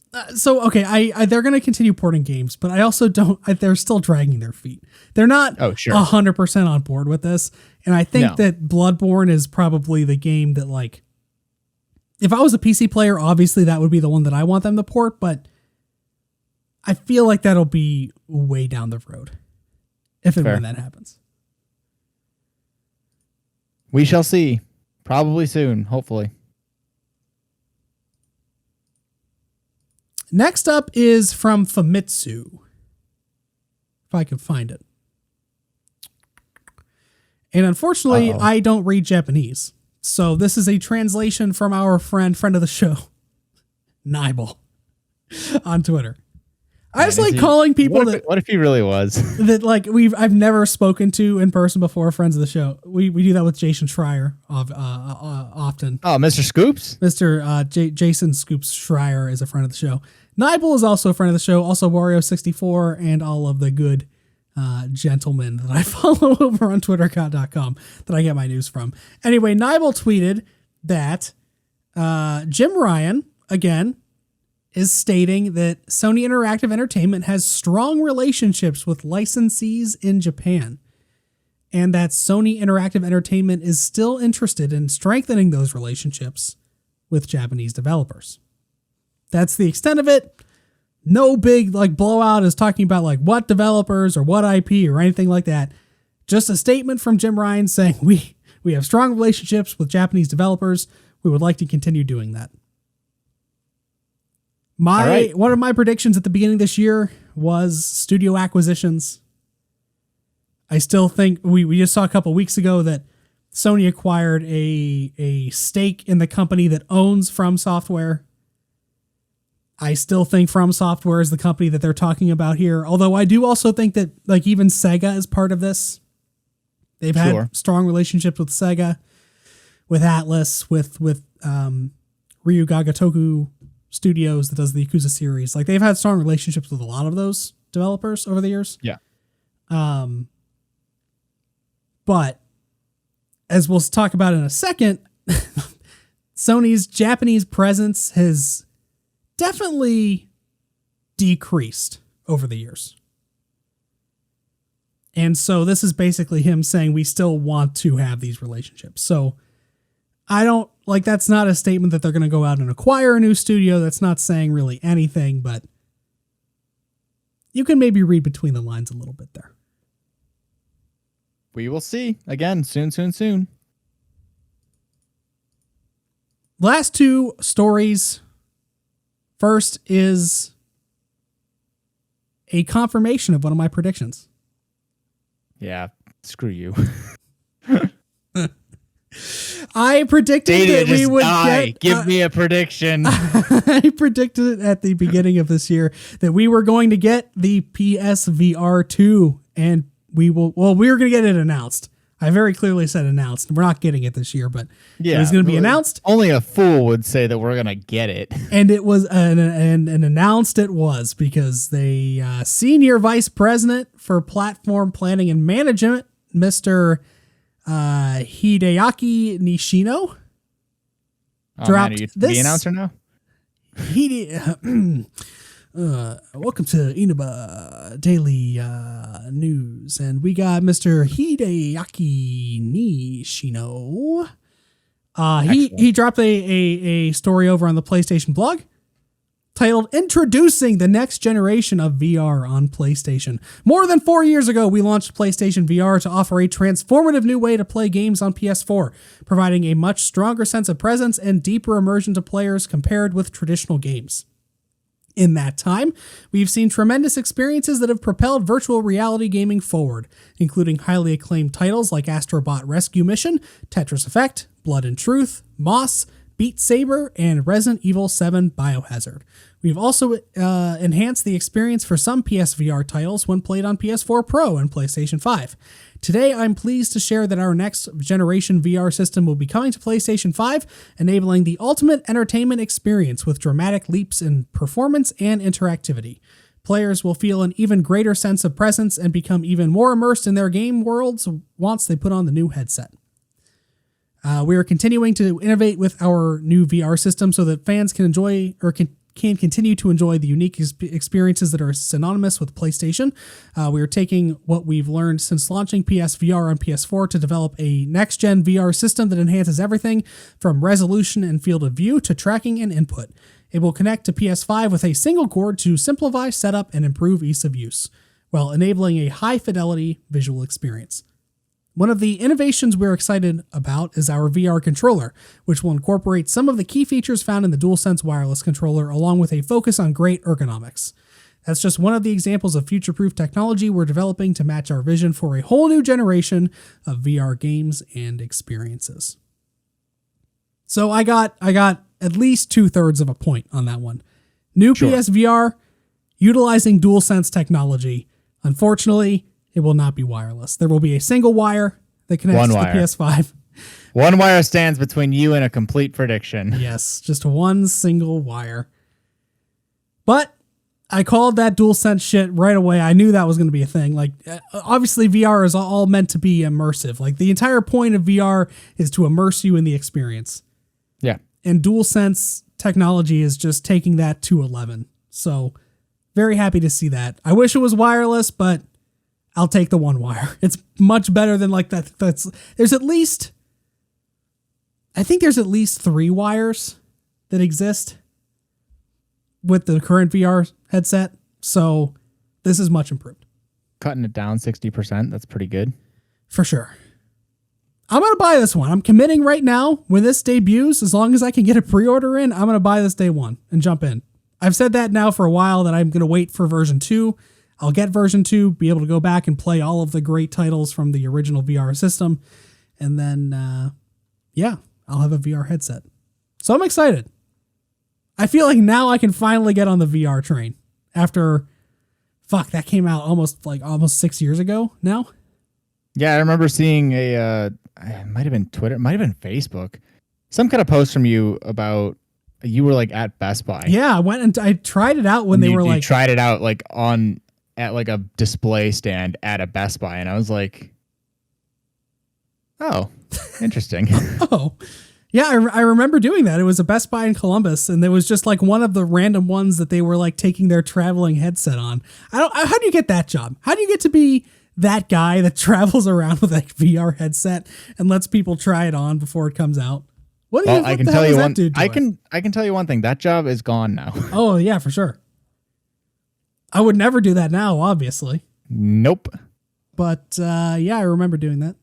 okay, I they're going to continue porting games, but I also they're still dragging their feet. They're not 100% on board with this. And I think that Bloodborne is probably the game that like, if I was a PC player, obviously that would be the one that I want them to port, but I feel like that'll be way down the road. if and Fair. when that happens. We shall see. Probably soon, hopefully. Next up is from Famitsu. If I can find it. And unfortunately, I don't read Japanese. So this is a translation from our friend of the show, Nibel, on Twitter. I just like calling people what if he really was? That like I've never spoken to in person before, friends of the show. We do that with Jason Schreier often. Oh, Mr. Scoops? Jason Scoops Schreier is a friend of the show. Nibel is also a friend of the show, also Wario64 and all of the good gentlemen that I follow over on twittercot.com that I get my news from. Anyway, Nibel tweeted that Jim Ryan, again, is stating that Sony Interactive Entertainment has strong relationships with licensees in Japan, and that Sony Interactive Entertainment is still interested in strengthening those relationships with Japanese developers. That's the extent of it. No big like blowout is talking about like what developers or what IP or anything like that. Just a statement from Jim Ryan saying we have strong relationships with Japanese developers. We would like to continue doing that. One of my predictions at the beginning of this year was studio acquisitions. I still think we just saw a couple weeks ago that Sony acquired a stake in the company that owns From Software. I still think From Software is the company that they're talking about here. Although I do also think that like even Sega is part of this. They've had strong relationships with Sega, with Atlas, with Ryu Gagatoku Studios that does the Yakuza series. Like they've had strong relationships with a lot of those developers over the years. Yeah. But as we'll talk about in a second, Sony's Japanese presence has definitely decreased over the years. And so this is basically him saying we still want to have these relationships. So I don't like, that's not a statement that they're going to go out and acquire a new studio. That's not saying really anything, but you can maybe read between the lines a little bit there. We will see. Again, soon. Last two stories. First is a confirmation of one of my predictions. Yeah, screw you. I predicted that we would give me a prediction. I predicted at the beginning of this year that we were going to get the PSVR 2 and we were going to get it announced. I very clearly said announced. We're not getting it this year, but it was going to be announced. Only a fool would say that we're going to get it. And it was and announced it was because the senior vice president for platform planning and management, Mr. Hideaki Nishino, dropped man, are you this. the announcer now? Welcome to Inaba Daily News, and we got Mr. Hideaki Nishino. He dropped a story over on the PlayStation blog titled "Introducing the Next Generation of VR on PlayStation." More than 4 years ago, we launched PlayStation VR to offer a transformative new way to play games on PS4, providing a much stronger sense of presence and deeper immersion to players compared with traditional games. In that time, we've seen tremendous experiences that have propelled virtual reality gaming forward, including highly acclaimed titles like Astrobot Rescue Mission, Tetris Effect, Blood and Truth, Moss, Beat Saber, and Resident Evil 7 Biohazard. We've also enhanced the experience for some PSVR titles when played on PS4 Pro and PlayStation 5. Today, I'm pleased to share that our next generation VR system will be coming to PlayStation 5, enabling the ultimate entertainment experience with dramatic leaps in performance and interactivity. Players will feel an even greater sense of presence and become even more immersed in their game worlds once they put on the new headset. We are continuing to innovate with our new VR system so that fans can enjoy or can continue to enjoy the unique experiences that are synonymous with PlayStation. We are taking what we've learned since launching PSVR on PS4 to develop a next-gen VR system that enhances everything from resolution and field of view to tracking and input. It will connect to PS5 with a single cord to simplify setup and improve ease of use. while enabling a high-fidelity visual experience. One of the innovations we're excited about is our VR controller, which will incorporate some of the key features found in the DualSense wireless controller, along with a focus on great ergonomics. That's just one of the examples of future-proof technology we're developing to match our vision for a whole new generation of VR games and experiences. So I got at least 2/3 of a point on that one. New PSVR, utilizing DualSense technology. Unfortunately, it will not be wireless. There will be a single wire that connects to the PS5. One wire stands between you and a complete prediction. Yes, just one single wire. But I called that DualSense shit right away. I knew that was going to be a thing. Like, obviously, VR is all meant to be immersive. Like, the entire point of VR is to immerse you in the experience. Yeah. And DualSense technology is just taking that to 11. So, very happy to see that. I wish it was wireless, but I'll take the one wire. It's much better than like that. There's at least 3 wires that exist with the current VR headset. So this is much improved. Cutting it down 60%. That's pretty good. For sure. I'm going to buy this one. I'm committing right now when this debuts, as long as I can get a pre-order in, I'm going to buy this day one and jump in. I've said that now for a while that I'm going to wait for version 2. I'll get version 2, be able to go back and play all of the great titles from the original VR system. And then, I'll have a VR headset. So I'm excited. I feel like now I can finally get on the VR train after, that came out almost 6 years ago now. Yeah, I remember seeing it might have been Twitter, it might have been Facebook, some kind of post from you about you were like at Best Buy. Yeah, I went and I tried it out when you tried it out like at like a display stand at a Best Buy, and I was like, oh, interesting. Oh, yeah, I remember doing that. It was a Best Buy in Columbus, and there was just like one of the random ones that they were like taking their traveling headset on. How do you get that job? How do you get to be that guy that travels around with a VR headset and lets people try it on before it comes out? I can tell you one thing. That job is gone now. Oh yeah, for sure. I would never do that now, obviously. Nope. But I remember doing that.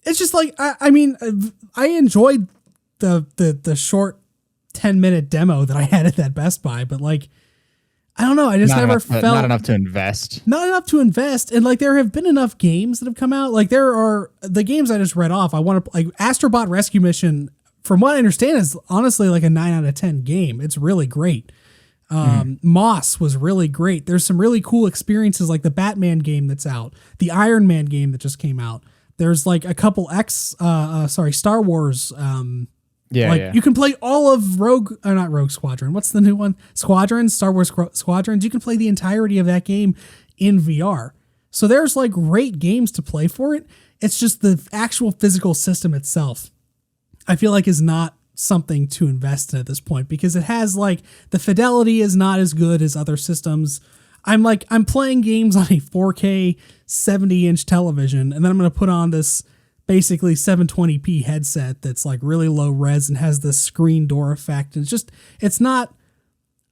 It's just like I enjoyed the short 10-minute demo that I had at that Best Buy, but like I don't know, I just never felt not enough to invest. Not enough to invest, and like there have been enough games that have come out. Like there are the games I just read off. I want to like Astrobot Rescue Mission. From what I understand, is honestly like a 9 out of 10 game. It's really great. Moss was really great. There's some really cool experiences like the Batman game that's out, the Iron Man game that just came out. There's like a couple Star Wars. You can play all of not Rogue Squadron. What's the new one? Squadrons, Star Wars Squadrons. You can play the entirety of that game in VR. So there's like great games to play for it. It's just the actual physical system itself, I feel like, is not something to invest in at this point, because it has like the fidelity is not as good as other systems. I'm playing games on a 4K 70-inch television, and then I'm going to put on this basically 720p headset that's like really low res and has this screen door effect. It's not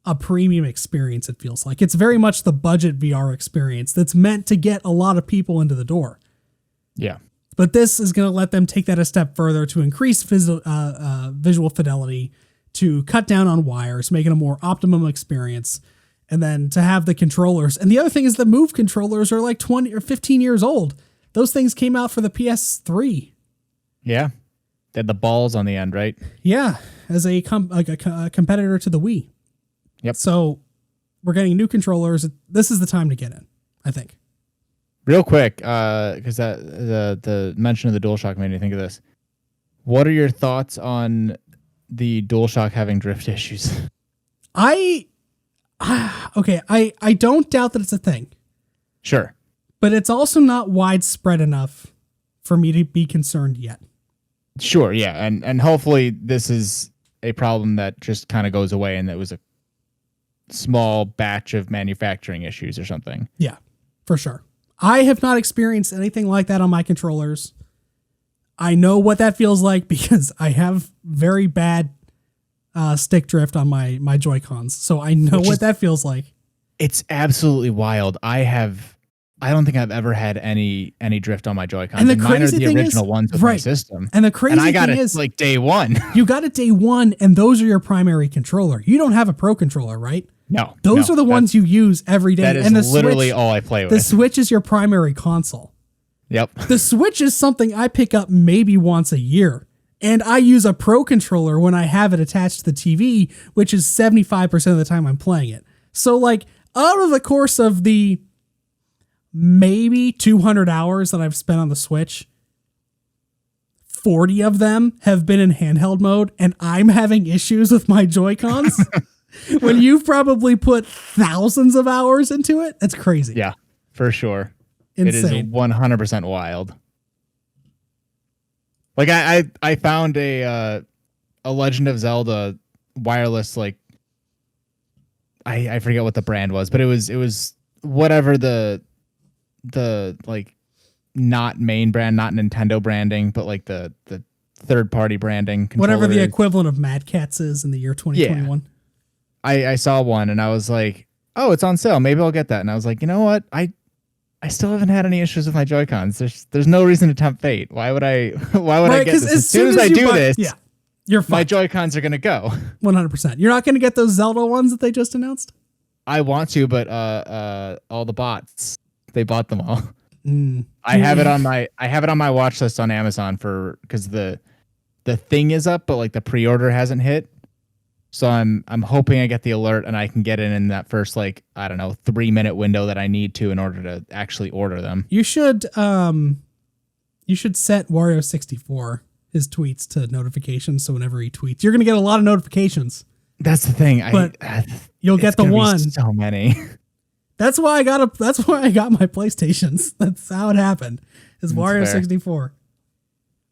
a premium experience. It feels like it's very much the budget VR experience that's meant to get a lot of people into the door. Yeah. But this is going to let them take that a step further to increase visual fidelity, to cut down on wires, make it a more optimum experience, and then to have the controllers. And the other thing is the Move controllers are like 20 or 15 years old. Those things came out for the PS3. Yeah. They had the balls on the end, right? Yeah, as a competitor to the Wii. Yep. So we're getting new controllers. This is the time to get in, I think. Real quick, because the mention of the DualShock made me think of this. What are your thoughts on the DualShock having drift issues? I don't doubt that it's a thing. Sure. But it's also not widespread enough for me to be concerned yet. Sure, yeah. And hopefully this is a problem that just kind of goes away and that was a small batch of manufacturing issues or something. Yeah, for sure. I have not experienced anything like that on my controllers. I know what that feels like because I have very bad stick drift on my Joy-Cons. So I know what that feels like. It's absolutely wild. I don't think I've ever had any drift on my Joy-Cons. And the mine are crazy the thing original is, ones with my system. And the crazy I got thing it is, like day one. You got it day one, and those are your primary controller. You don't have a Pro controller, right? No. Those are the ones you use every day. That is and the literally Switch, all I play with. The Switch is your primary console. Yep. The Switch is something I pick up maybe once a year. And I use a Pro controller when I have it attached to the TV, which is 75% of the time I'm playing it. So, like, out of the course of the maybe 200 hours that I've spent on the Switch, 40 of them have been in handheld mode, and I'm having issues with my Joy-Cons. When you've probably put thousands of hours into it, that's crazy. Yeah, for sure. Insane. It is 100% wild. Like I found a Legend of Zelda wireless, like I forget what the brand was, but it was whatever the like not main brand, not Nintendo branding, but like the third party branding. Whatever the equivalent of Mad Catz is in the year 2021. Yeah. I saw one and I was like, oh, it's on sale. Maybe I'll get that. And I was like, you know what? I still haven't had any issues with my Joy-Cons. There's no reason to tempt fate. Why would I get this? As soon as I do this, yeah, you're fine. My Joy-Cons are gonna go. 100%. You're not gonna get those Zelda ones that they just announced? I want to, but all the bots, they bought them all. I have it on my watch list on Amazon because the thing is up, but like the pre-order hasn't hit. So I'm hoping I get the alert and I can get it in that first, like, I don't know, 3-minute window that I need to in order to actually order them. You should set Wario64 his tweets to notifications, so whenever he tweets, you're gonna get a lot of notifications. That's the thing. But you'll get the one. So many. That's why I got my PlayStations. That's how it happened. Is Wario64.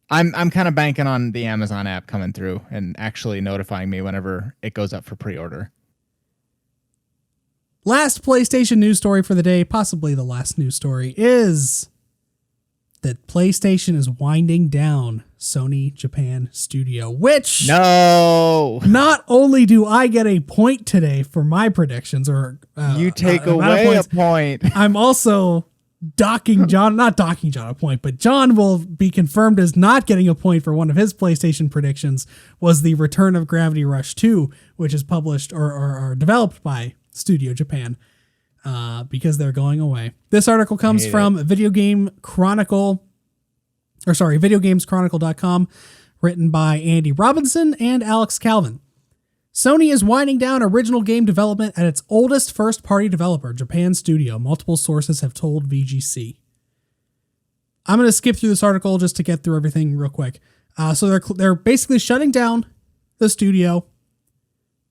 I'm kind of banking on the Amazon app coming through and actually notifying me whenever it goes up for pre-order. Last PlayStation news story for the day, possibly the last news story, is that PlayStation is winding down Sony Japan Studio, which not only do I get a point today for my predictions, or you take away a point. I'm also not docking John a point, but John will be confirmed as not getting a point for one of his PlayStation predictions, was the return of Gravity Rush 2, which is published or developed by Studio Japan, because they're going away. This article comes from VideoGamesChronicle.com, written by Andy Robinson and Alex Calvin. Sony is winding down original game development at its oldest first-party developer, Japan Studio, multiple sources have told VGC. I'm going to skip through this article just to get through everything real quick. So they're basically shutting down the studio.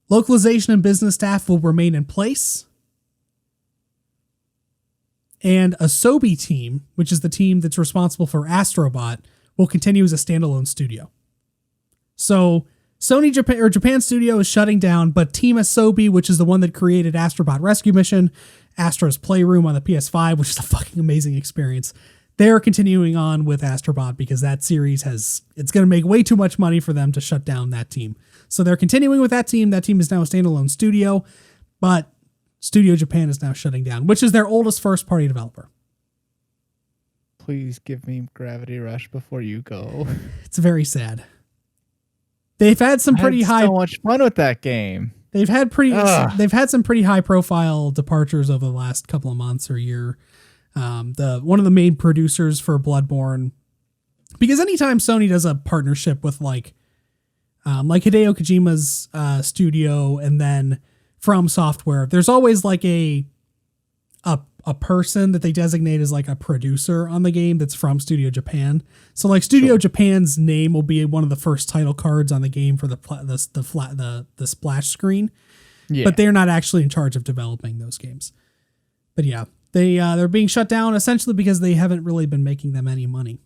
Localization and business staff will remain in place. And a Asobi team, which is the team that's responsible for Astrobot, will continue as a standalone studio. So Japan Studio is shutting down, but Team Asobi, which is the one that created Astrobot Rescue Mission, Astro's Playroom on the PS5, which is a fucking amazing experience, they're continuing on with Astrobot because that series it's going to make way too much money for them to shut down that team. So they're continuing with that team. That team is now a standalone studio, but Studio Japan is now shutting down, which is their oldest first-party developer. Please give me Gravity Rush before you go. It's very sad. They've had some pretty high. So much fun with that game. They've had some pretty high-profile departures over the last couple of months or year. One of the main producers for Bloodborne, because anytime Sony does a partnership with like Hideo Kojima's studio and then From Software, there's always like a person that they designate as like a producer on the game that's from Studio Japan. So like Studio Japan's name will be one of the first title cards on the game for the splash screen. Yeah. But they're not actually in charge of developing those games. But yeah, they're being shut down essentially because they haven't really been making them any money,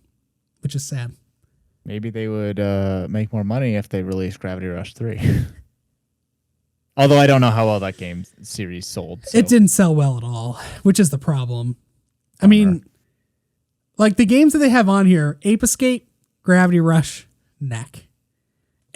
which is sad. Maybe they would make more money if they released Gravity Rush 3. Although I don't know how well that game series sold. So. It didn't sell well at all, which is the problem. I mean, like the games that they have on here, Ape Escape, Gravity Rush, neck.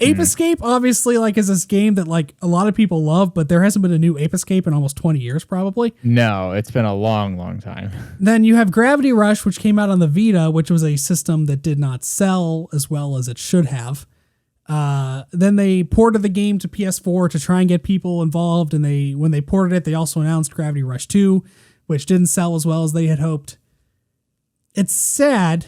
Ape Escape, obviously, like, is this game that, like, a lot of people love, but there hasn't been a new Ape Escape in almost 20 years, probably. No, it's been a long, long time. Then you have Gravity Rush, which came out on the Vita, which was a system that did not sell as well as it should have. Then they ported the game to PS4 to try and get people involved, and when they ported it, they also announced Gravity Rush 2, which didn't sell as well as they had hoped. It's sad.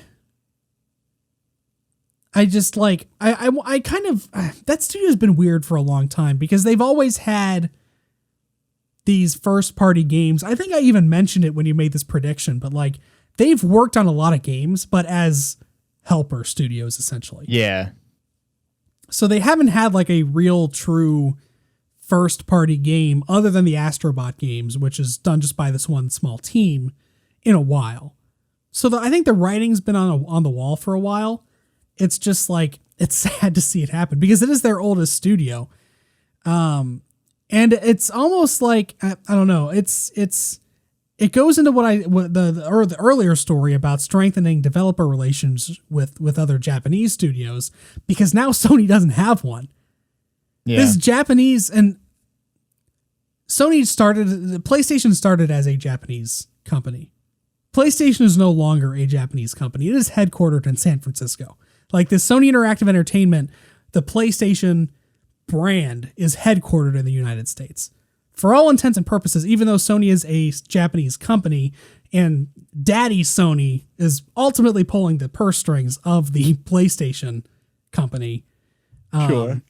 I just like, I kind of, that studio's been weird for a long time because they've always had these first party games. I think I even mentioned it when you made this prediction, but like they've worked on a lot of games, but as helper studios essentially. Yeah. So they haven't had like a real true first party game other than the Astrobot games, which is done just by this one small team in a while. So I think the writing's been on the wall for a while. It's just like, it's sad to see it happen because it is their oldest studio. And it's almost like, I don't know. It goes into the earlier story about strengthening developer relations with other Japanese studios because now Sony doesn't have one. Yeah. This Japanese and PlayStation started as a Japanese company. PlayStation is no longer a Japanese company. It is headquartered in San Francisco. Like the Sony Interactive Entertainment, the PlayStation brand is headquartered in the United States. For all intents and purposes, even though Sony is a Japanese company and Daddy Sony is ultimately pulling the purse strings of the PlayStation company, sure.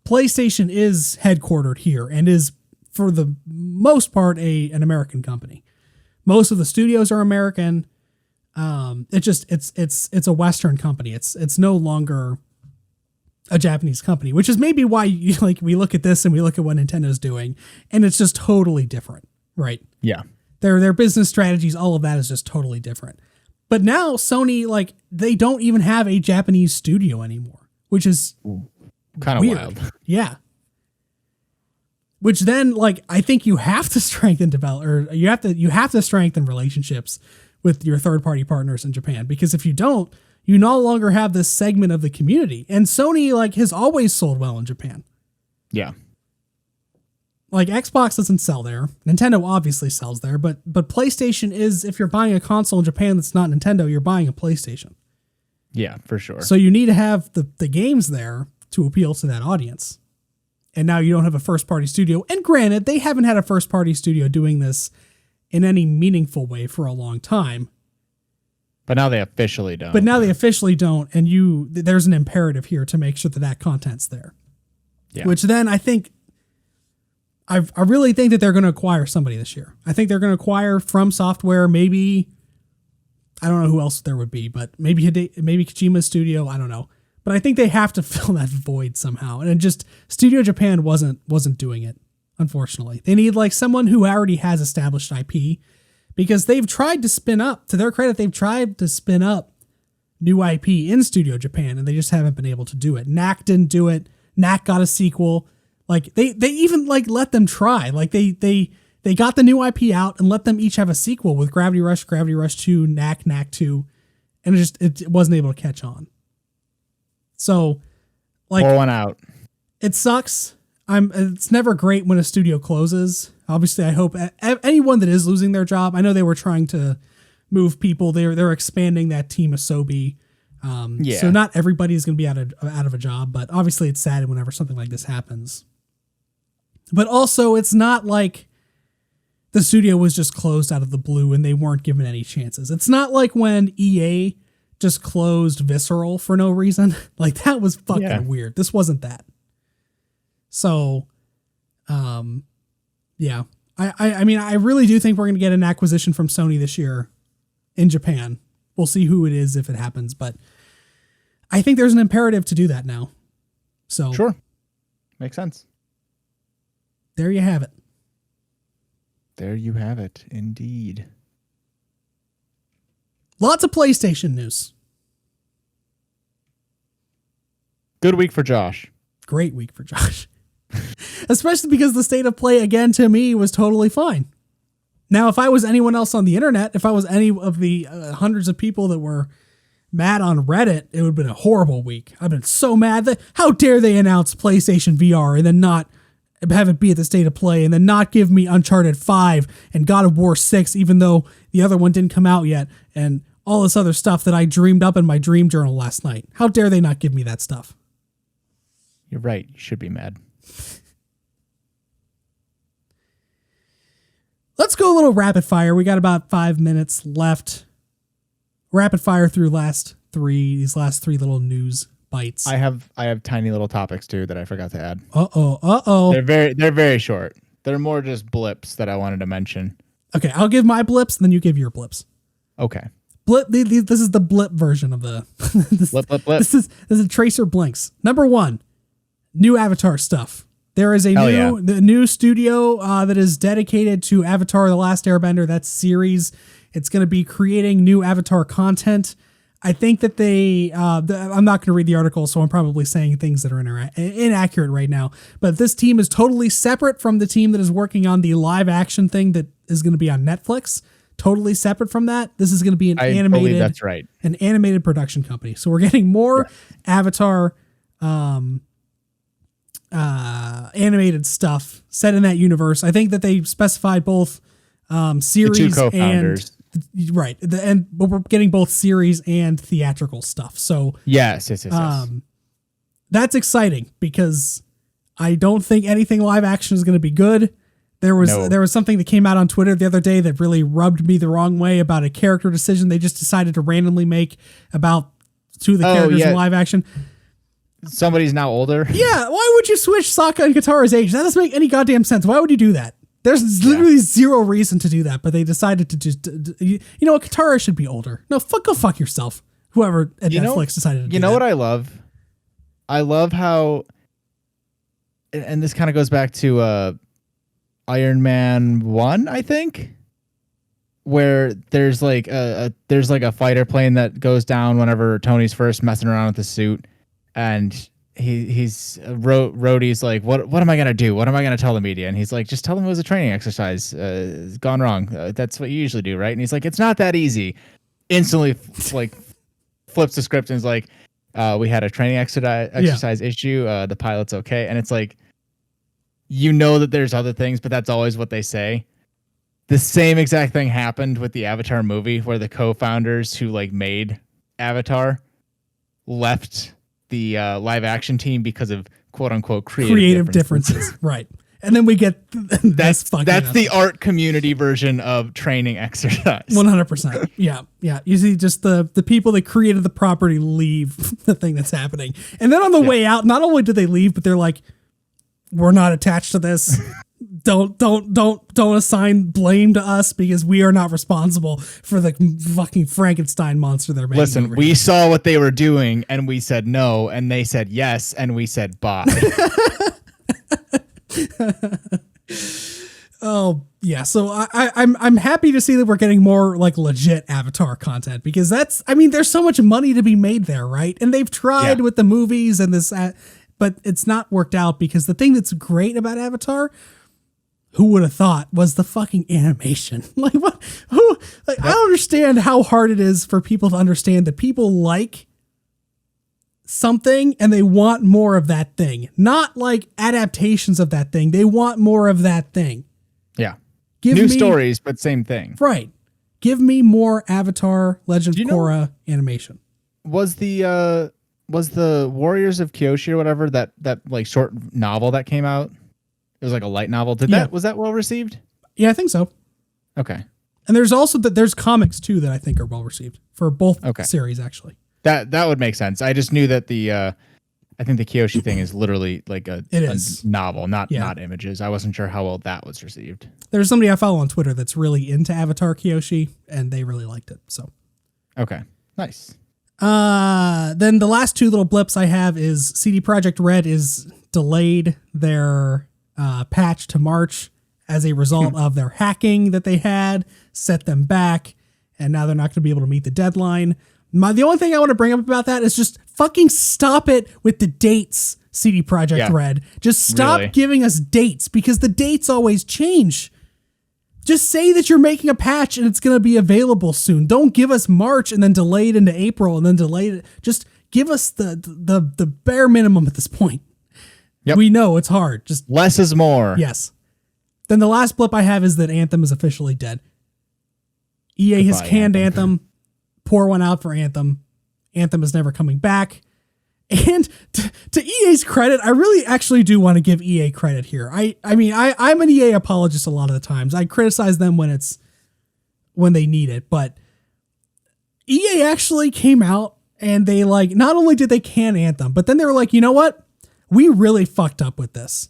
PlayStation is headquartered here and is, for the most part, an American company. Most of the studios are American. It's a Western company. It's no longer a Japanese company, which is maybe why we look at this and we look at what Nintendo's doing and it's just totally different, right? Yeah. Their business strategies, all of that is just totally different. But now Sony, like, they don't even have a Japanese studio anymore, which is kind of wild. Yeah. Which then, like, I think you have to strengthen you have to strengthen relationships with your third-party partners in Japan, because if you don't, you no longer have this segment of the community. And Sony, like, has always sold well in Japan. Yeah. Like, Xbox doesn't sell there. Nintendo obviously sells there, but PlayStation is, if you're buying a console in Japan that's not Nintendo, you're buying a PlayStation. Yeah, for sure. So you need to have the games there to appeal to that audience. And now you don't have a first-party studio. And granted, they haven't had a first-party studio doing this in any meaningful way for a long time. But now they officially don't. And there's an imperative here to make sure that content's there. Yeah. Which then I think, I really think that they're going to acquire somebody this year. I think they're going to acquire From Software, maybe, I don't know who else there would be, but maybe Kojima's studio, I don't know. But I think they have to fill that void somehow. And Studio Japan wasn't doing it, unfortunately. They need like someone who already has established IP, because they've tried to spin up, to their credit, new IP in Studio Japan, and they just haven't been able to do it. Knack didn't do it. Knack got a sequel. Like they even like let them try. Like they got the new IP out and let them each have a sequel with Gravity Rush 2, Knack 2, and it wasn't able to catch on. So, like, pour one out. It sucks. It's never great when a studio closes. Obviously, I hope anyone that is losing their job. I know they were trying to move people. They're expanding that team Asobi. So not everybody is going to be out of a job, but obviously it's sad whenever something like this happens. But also, it's not like the studio was just closed out of the blue and they weren't given any chances. It's not like when EA just closed Visceral for no reason. Like, that was fucking weird. This wasn't that. So, yeah. I mean, I really do think we're going to get an acquisition from Sony this year in Japan. We'll see who it is if it happens, but I think there's an imperative to do that now. So sure. Makes sense. There you have it. There you have it, indeed. Lots of PlayStation news. Good week for Josh. Great week for Josh. Especially because the state of play, again, to me, was totally fine. Now, if I was anyone else on the internet, if I was any of the hundreds of people that were mad on Reddit, it would have been a horrible week. I've been so mad that how dare they announce PlayStation VR and then not have it be at the state of play and then not give me Uncharted 5 and God of War 6, even though the other one didn't come out yet, and all this other stuff that I dreamed up in my dream journal last night. How dare they not give me that stuff? You're right. You should be mad. Let's go a little rapid fire. We got about 5 minutes left. Rapid fire through these last three little news bites. I have tiny little topics too that I forgot to add. Uh-oh. They're very short. They're more just blips that I wanted to mention. Okay, I'll give my blips, and then you give your blips. Okay. This is the blip version of the blip. This is Tracer Blinks. Number 1, new Avatar stuff. There is the new studio that is dedicated to Avatar: The Last Airbender. That series. It's going to be creating new Avatar content. I think that I'm not going to read the article, so I'm probably saying things that are inaccurate right now. But this team is totally separate from the team that is working on the live action thing that is going to be on Netflix. Totally separate from that. This is going to be an animated. That's right. An animated production company. So we're getting more Avatar animated stuff set in that universe. I think that they specified both series the two co-founders. But we're getting both series and theatrical stuff. So yes. That's exciting because I don't think anything live action is going to be good. There was something that came out on Twitter the other day that really rubbed me the wrong way about a character decision they just decided to randomly make about two of the characters in live action. Somebody's now older. Yeah, why would you switch Sokka and Katara's age? That doesn't make any goddamn sense. Why would you do that? There's literally zero reason to do that, but they decided to just, Katara should be older. No, go fuck yourself. Whoever at Netflix decided to do that. You know what I love? I love how, and this kind of goes back to Iron Man 1, I think, where there's like a fighter plane that goes down whenever Tony's first messing around with the suit, and Rhodey's like, what am I gonna do? What am I gonna tell the media? And he's like, just tell them it was a training exercise. It's gone wrong. That's what you usually do, right? And he's like, it's not that easy. Instantly, flips the script and is like, we had a training exercise issue. The pilot's okay, and it's like, that there's other things, but that's always what they say. The same exact thing happened with the Avatar movie, where the co-founders who made Avatar left the live action team because of quote unquote creative differences. Right. And then we get that's the art community version of training exercise. 100%. Yeah. You see just the people that created the property leave the thing that's happening. And then on the way out, not only did they leave, but they're like, we're not attached to this. Don't assign blame to us because we are not responsible for the fucking Frankenstein monster they're making. Listen, we saw what they were doing and we said no, and they said yes, and we said bye. Oh yeah, so I'm happy to see that we're getting more legit Avatar content because there's so much money to be made there, right? And they've tried with the movies and this, but it's not worked out because the thing that's great about Avatar, who would have thought, was the fucking animation. I don't understand how hard it is for people to understand that people like something and they want more of that thing, not adaptations of that thing. They want more of that thing. Yeah. New stories, but same thing. Right. Give me more Avatar Legend of Korra animation. Was the Warriors of Kyoshi or whatever, that short novel that came out? It was a light novel. Was that well received? Yeah, I think so. Okay. And there's also there's comics too that I think are well received for both series actually. That would make sense. I just knew that I think the Kyoshi thing is literally a novel, not images. I wasn't sure how well that was received. There's somebody I follow on Twitter that's really into Avatar Kyoshi, and they really liked it. So. Okay. Nice. Then the last two little blips I have is CD Projekt Red is delayed their patch to March as a result of their hacking that they had, set them back, and now they're not going to be able to meet the deadline. The only thing I want to bring up about that is just fucking stop it with the dates, CD Projekt Red. Just stop giving us dates because the dates always change. Just say that you're making a patch and it's going to be available soon. Don't give us March and then delay it into April and then delay it. Just give us the bare minimum at this point. Yep. We know it's hard. Just less is more. Yes. Then the last blip I have is that Anthem is officially dead. EA has canned Anthem. Pour one out for Anthem. Anthem is never coming back. And to EA's credit, I really actually do want to give EA credit here. I'm an EA apologist a lot of the times. I criticize them when they need it, but EA actually came out and they not only did they can Anthem, but then they were like, you know what? We really fucked up with this.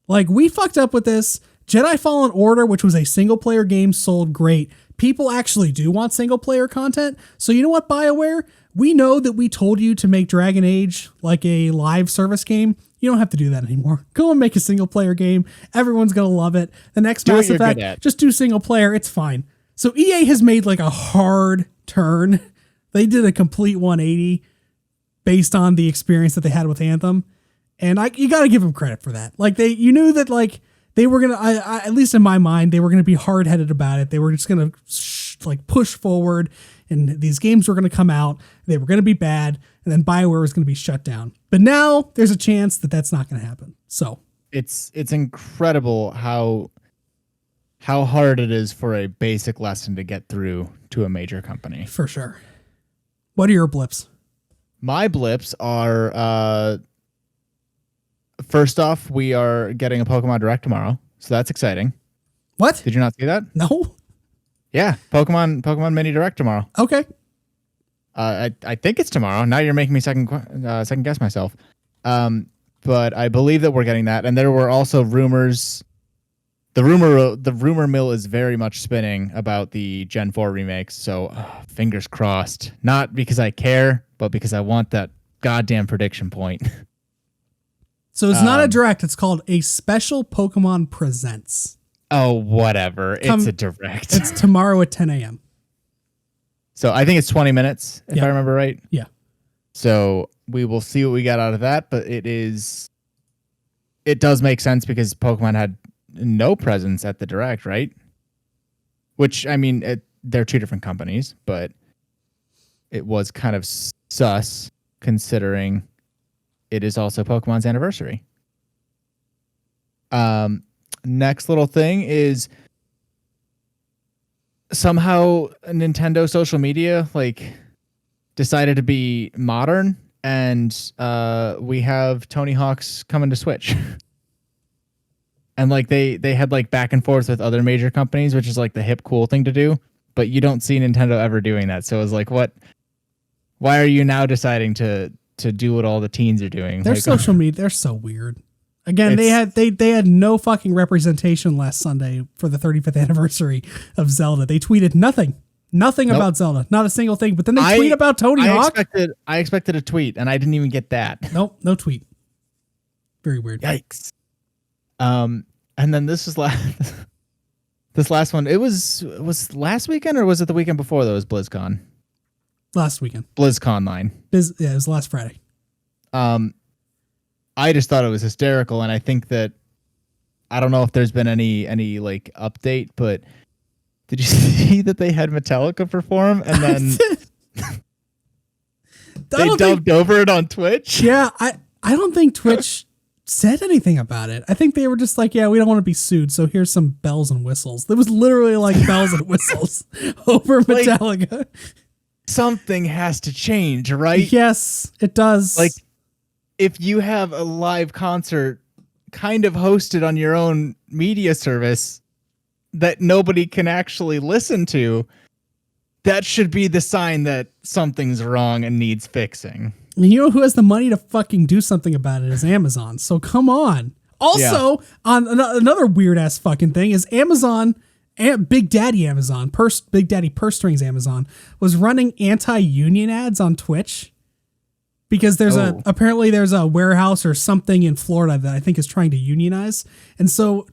We fucked up with this. Jedi Fallen Order, which was a single player game, sold great. People actually do want single player content. So you know what, BioWare? We know that we told you to make Dragon Age like a live service game. You don't have to do that anymore. Go and make a single player game. Everyone's going to love it. The next Mass Effect, just do single player. It's fine. So EA has made a hard turn. They did a complete 180 based on the experience that they had with Anthem. And you got to give them credit for that. You knew that they were going to, at least in my mind, they were going to be hard headed about it. They were just going to push forward. And these games were going to come out, they were going to be bad, and then BioWare was going to be shut down. But now there's a chance that that's not going to happen. So it's incredible how hard it is for a basic lesson to get through to a major company. For sure. What are your blips? My blips are, first off, we are getting a Pokemon Direct tomorrow, so that's exciting. What? Did you not see that? No. Yeah, Pokemon Mini Direct tomorrow. Okay. I think it's tomorrow. Now you're making me second guess myself. But I believe that we're getting that. And there were also rumors. The rumor mill is very much spinning about the Gen 4 remakes. So fingers crossed. Not because I care, but because I want that goddamn prediction point. So it's not a direct. It's called a Special Pokemon Presents. Oh, whatever. It's a direct. It's tomorrow at 10 a.m. So I think it's 20 minutes, if I remember right. Yeah. So we will see what we got out of that, but it does make sense because Pokemon had no presence at the direct, right? Which, they're two different companies, but it was kind of sus considering it is also Pokemon's anniversary. Next little thing is somehow Nintendo social media decided to be modern, and we have Tony Hawk's coming to Switch. And they had back and forth with other major companies, which is the hip cool thing to do, but you don't see Nintendo ever doing that. So it was what? Why are you now deciding to do what all the teens are doing? Their social media, they're so weird. Again, they had no fucking representation last Sunday for the 35th anniversary of Zelda. They tweeted nothing about Zelda, not a single thing. But then they tweet about Tony Hawk. I expected a tweet, and I didn't even get that. Nope, no tweet. Very weird. Yikes. And then this last one. It was last weekend, or was it the weekend before that was BlizzCon? Last weekend. BlizzCon 9. It was last Friday. I just thought it was hysterical, and I think that I don't know if there's been any update, but did you see that they had Metallica perform and then they dubbed over it on Twitch? Yeah, I don't think Twitch said anything about it. I think they were just we don't want to be sued, so here's some bells and whistles. There was literally bells and whistles over Metallica. Something has to change, right? Yes, it does. If you have a live concert kind of hosted on your own media service that nobody can actually listen to, that should be the sign that something's wrong and needs fixing. And you know who has the money to fucking do something about it is Amazon. So come on. Also, on another weird ass fucking thing is Amazon, Big Daddy Amazon, Big Daddy Purse Strings Amazon was running anti-union ads on Twitch. Because apparently there's a warehouse or something in Florida that I think is trying to unionize. And so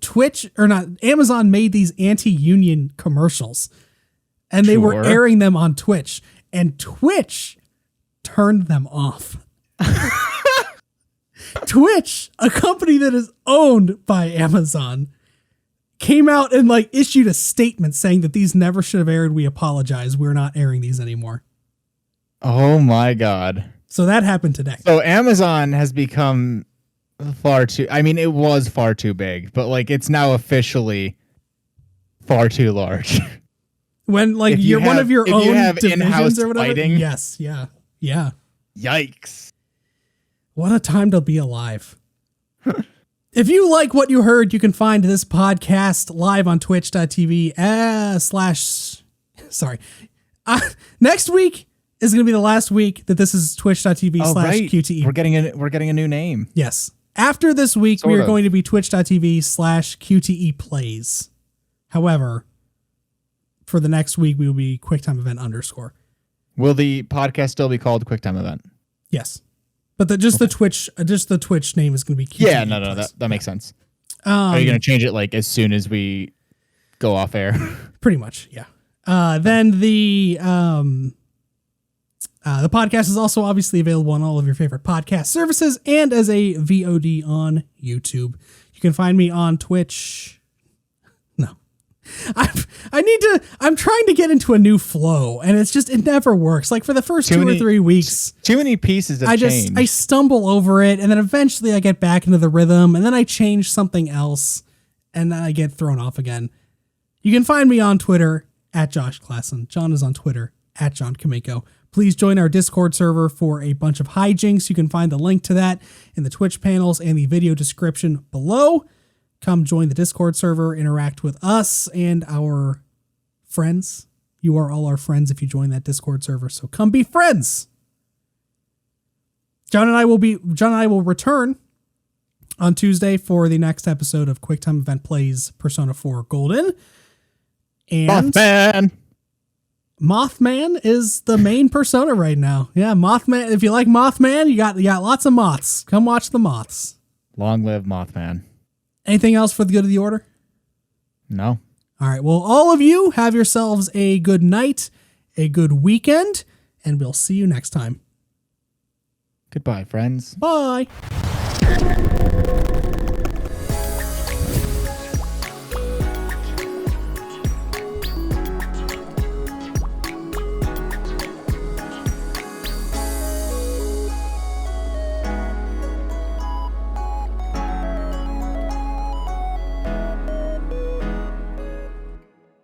Amazon made these anti-union commercials and they were airing them on Twitch, and Twitch turned them off. Twitch, a company that is owned by Amazon, came out and like issued a statement saying that these never should have aired. We apologize. We're not airing these anymore. Oh my God. So that happened today. So Amazon has become far too, I mean, it was far too big, but like it's now officially far too large. When like you're one of your own divisions or whatever. Fighting, yes. Yeah. Yeah. Yikes. What a time to be alive. If you like what you heard, you can find this podcast live on twitch.tv next week is going to be the last week that this is twitch.tv /QTE. We're getting a new name. Yes. After this week, we are going to be twitch.tv /QTE plays. However, for the next week, we will be QuickTime Event _. Will the podcast still be called QuickTime Event? Yes. But the Twitch name is going to be QTE. Yeah, no, that makes sense. Are you going to change it like as soon as we go off air? Pretty much, yeah. Then the podcast is also obviously available on all of your favorite podcast services and as a VOD on YouTube. You can find me on Twitch. No. I'm trying to get into a new flow and it never works. Like for the first 2 or 3 weeks. Too many pieces of change. I stumble over it and then eventually I get back into the rhythm and then I change something else and then I get thrown off again. You can find me on Twitter at Josh Clasen. John is on Twitter at John Kameko. Please join our Discord server for a bunch of hijinks. You can find the link to that in the Twitch panels and the video description below. Come join the Discord server, interact with us and our friends. You are all our friends if you join that Discord server, so come be friends. John and I will return on Tuesday for the next episode of QuickTime Event Plays Persona 4 Golden. And Mothman is the main persona right now. Yeah, Mothman. If you like Mothman, you got lots of moths. Come watch the moths. Long live Mothman. Anything else for the good of the order? No. All right. Well, all of you have yourselves a good night, a good weekend, and we'll see you next time. Goodbye, friends. Bye.